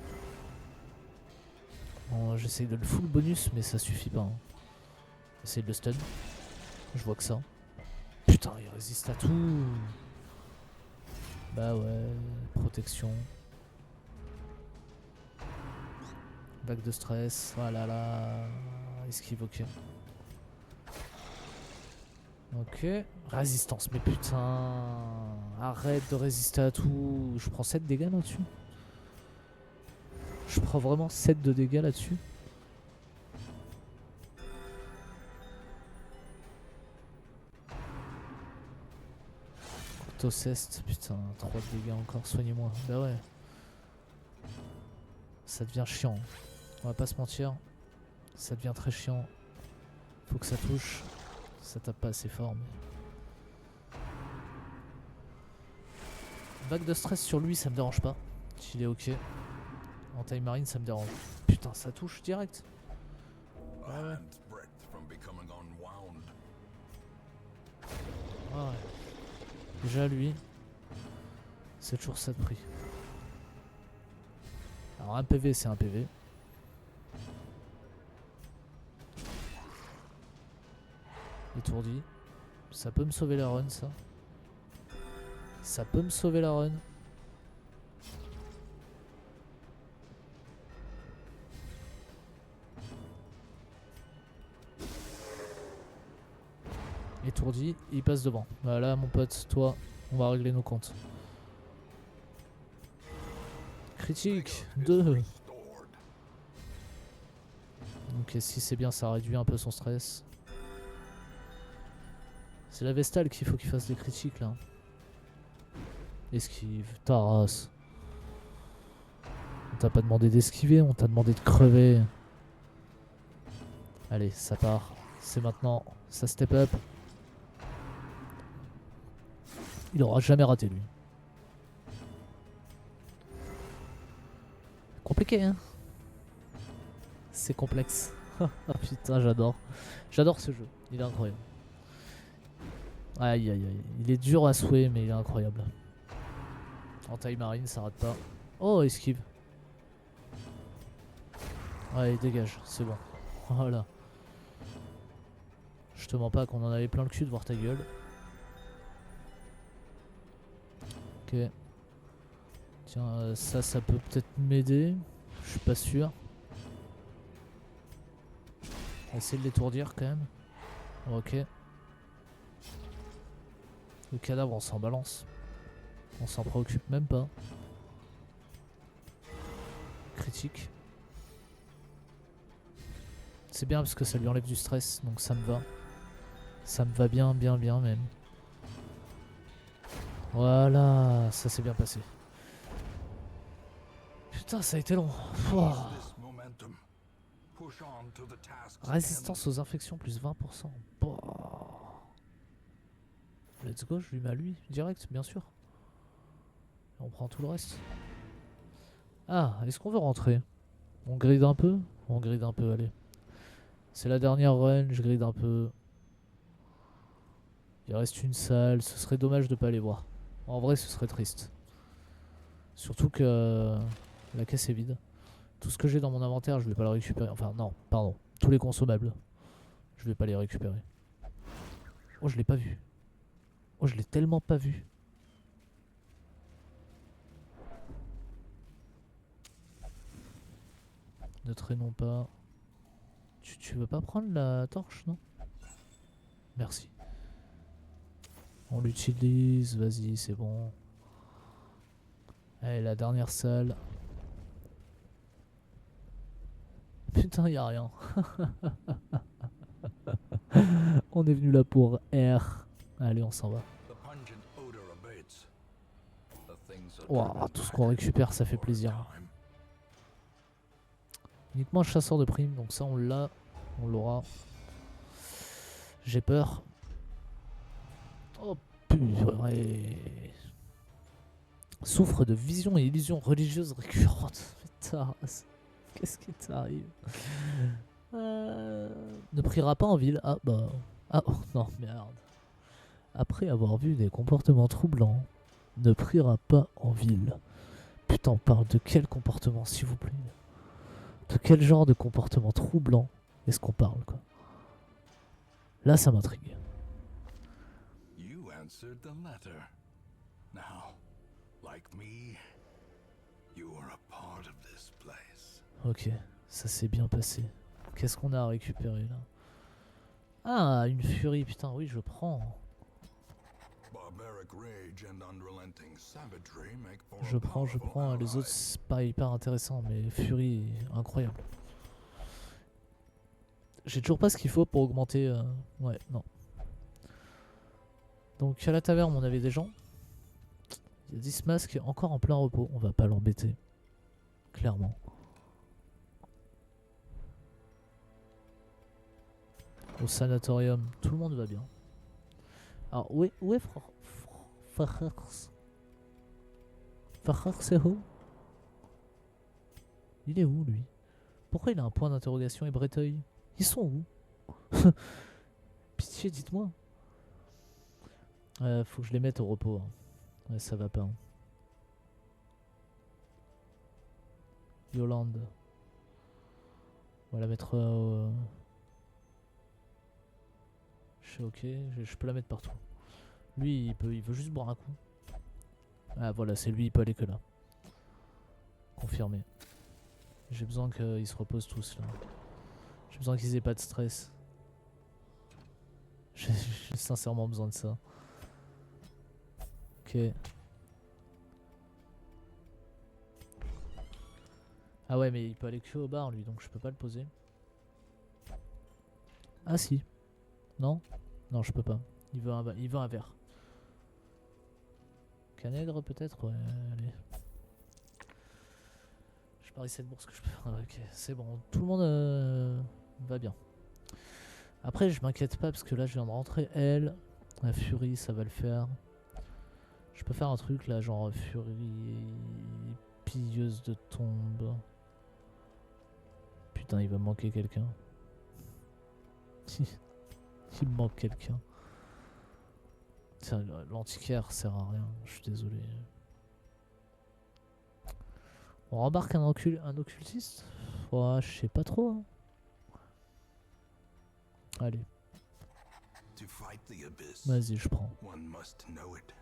Bon, j'essaye de le full bonus, mais ça suffit pas. Hein. J'essaye de le stun. Je vois que ça. Putain, il résiste à tout. Bah ouais, protection. Vague de stress. Voilà là. Esquive, ok. Ok. Résistance, mais putain. Arrête de résister à tout. Je prends 7 dégâts là-dessus. Je prends vraiment 7 de dégâts là-dessus. Octocest, putain, 3 de dégâts encore, soignez-moi. Bah ouais. Ça devient chiant. On va pas se mentir. Ça devient très chiant. Faut que ça touche. Ça tape pas assez fort. Mais... Vague de stress sur lui, ça me dérange pas. S'il est ok. En taille marine, ça me dérange. Putain, ça touche direct. Ah ouais. Ah ouais. Déjà lui, c'est toujours ça de prix. Alors un PV, c'est un PV. Étourdi. Ça peut me sauver la run, ça. Ça peut me sauver la run. Étourdi, il passe devant. Voilà mon pote, toi, on va régler nos comptes. Critique, 2. Ok, si c'est bien, ça réduit un peu son stress. C'est la Vestale qu'il faut qu'il fasse des critiques là. Esquive, ta race. On t'a pas demandé d'esquiver, on t'a demandé de crever. Allez, ça part. C'est maintenant, ça step up. Il aura jamais raté lui. Compliqué hein. C'est complexe. Ah putain, j'adore. J'adore ce jeu, il est incroyable. Aïe aïe aïe, il est dur à souhait mais il est incroyable. En taille marine, ça rate pas. Oh, esquive. Ouais, dégage, c'est bon. Voilà. Je te mens pas qu'on en avait plein le cul de voir ta gueule. Ok. Tiens, ça peut peut-être m'aider. Je suis pas sûr. On va essayer de l'étourdir quand même. Ok. Le cadavre, on s'en balance. On s'en préoccupe même pas. Critique. C'est bien parce que ça lui enlève du stress, donc ça me va. Ça me va bien, bien, bien même. Voilà, ça s'est bien passé. Putain, ça a été long. Pouah. Résistance aux infections plus 20%. Pouah. Let's go, je lui mets à lui, direct, bien sûr. On prend tout le reste. Ah, est-ce qu'on veut rentrer? On gride un peu? On gride un peu, allez. C'est la dernière run, je gride un peu. Il reste une salle, ce serait dommage de pas aller voir. En vrai, ce serait triste. Surtout que la caisse est vide. Tout ce que j'ai dans mon inventaire, je vais pas le récupérer. Enfin, non, pardon. Tous les consommables, je vais pas les récupérer. Oh, je l'ai pas vu. Oh, je l'ai tellement pas vu. Ne traînons pas. Tu veux pas prendre la torche, non? Merci. On l'utilise, vas-y, c'est bon. Allez, la dernière salle. Putain, y a rien. On est venu là pour R. Allez, on s'en va. Wow, tout ce qu'on récupère, ça fait plaisir. Uniquement chasseur de primes, donc ça on l'a. On l'aura. J'ai peur. Oh purée. Souffre de visions et illusions religieuses récurrentes. Putain, qu'est-ce qui t'arrive? Ne priera pas en ville. Ah bah. Ah oh, non, merde. Après avoir vu des comportements troublants, ne priera pas en ville. Putain, on parle de quel comportement, s'il vous plaît? De quel genre de comportement troublant est-ce qu'on parle, quoi? Là, ça m'intrigue. You answered the letter. Now, like me, you are a part of this place. Ok, ça s'est bien passé. Qu'est-ce qu'on a à récupérer là? Ah, une furie, putain, oui, je prends. Je prends. Les autres, c'est pas hyper intéressant, mais furie, incroyable. J'ai toujours pas ce qu'il faut pour augmenter. Ouais, non. Donc à la taverne, on avait des gens. Il y a 10 masques encore en plein repos. On va pas l'embêter. Clairement. Au sanatorium, tout le monde va bien. Alors, où est Farhars? Farhars, c'est où? Il est où, lui? Pourquoi il a un point d'interrogation et Breteuil? Ils sont où? Pitié, dites-moi. Faut que je les mette au repos. Hein. Ouais, ça va pas. Hein. Yolande. On va la mettre... Je suis ok, je peux la mettre partout. Lui, il veut juste boire un coup. Ah voilà, c'est lui, il peut aller que là. Confirmé. J'ai besoin qu'ils se reposent tous là. J'ai besoin qu'ils aient pas de stress. J'ai sincèrement besoin de ça. Ok. Ah ouais, mais il peut aller que au bar lui, donc je peux pas le poser. Ah si. Non? Non, je peux pas. Il veut un verre. Canèdre peut-être? Ouais, allez. Je parie cette bourse que je peux. Ah, ok, c'est bon. Tout le monde va bien. Après, je m'inquiète pas parce que là, je viens de rentrer. Elle, la furie, ça va le faire. Je peux faire un truc là, genre furie pilleuse de tombe. Putain, il va me manquer quelqu'un. Il me manque quelqu'un. Tiens, l'antiquaire sert à rien, je suis désolé. On rembarque un occultiste? Ouais, je sais pas trop. Hein. Allez, To fight the abyss, vas-y, je prends. one must know it.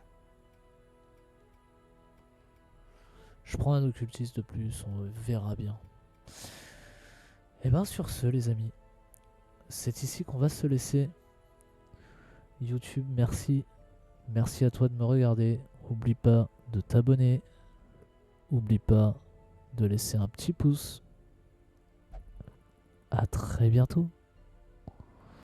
Je prends un occultiste de plus, on verra bien. Et ben sur ce, les amis, c'est ici qu'on va se laisser. YouTube, merci. Merci à toi de me regarder. Oublie pas de t'abonner. Oublie pas de laisser un petit pouce. À très bientôt.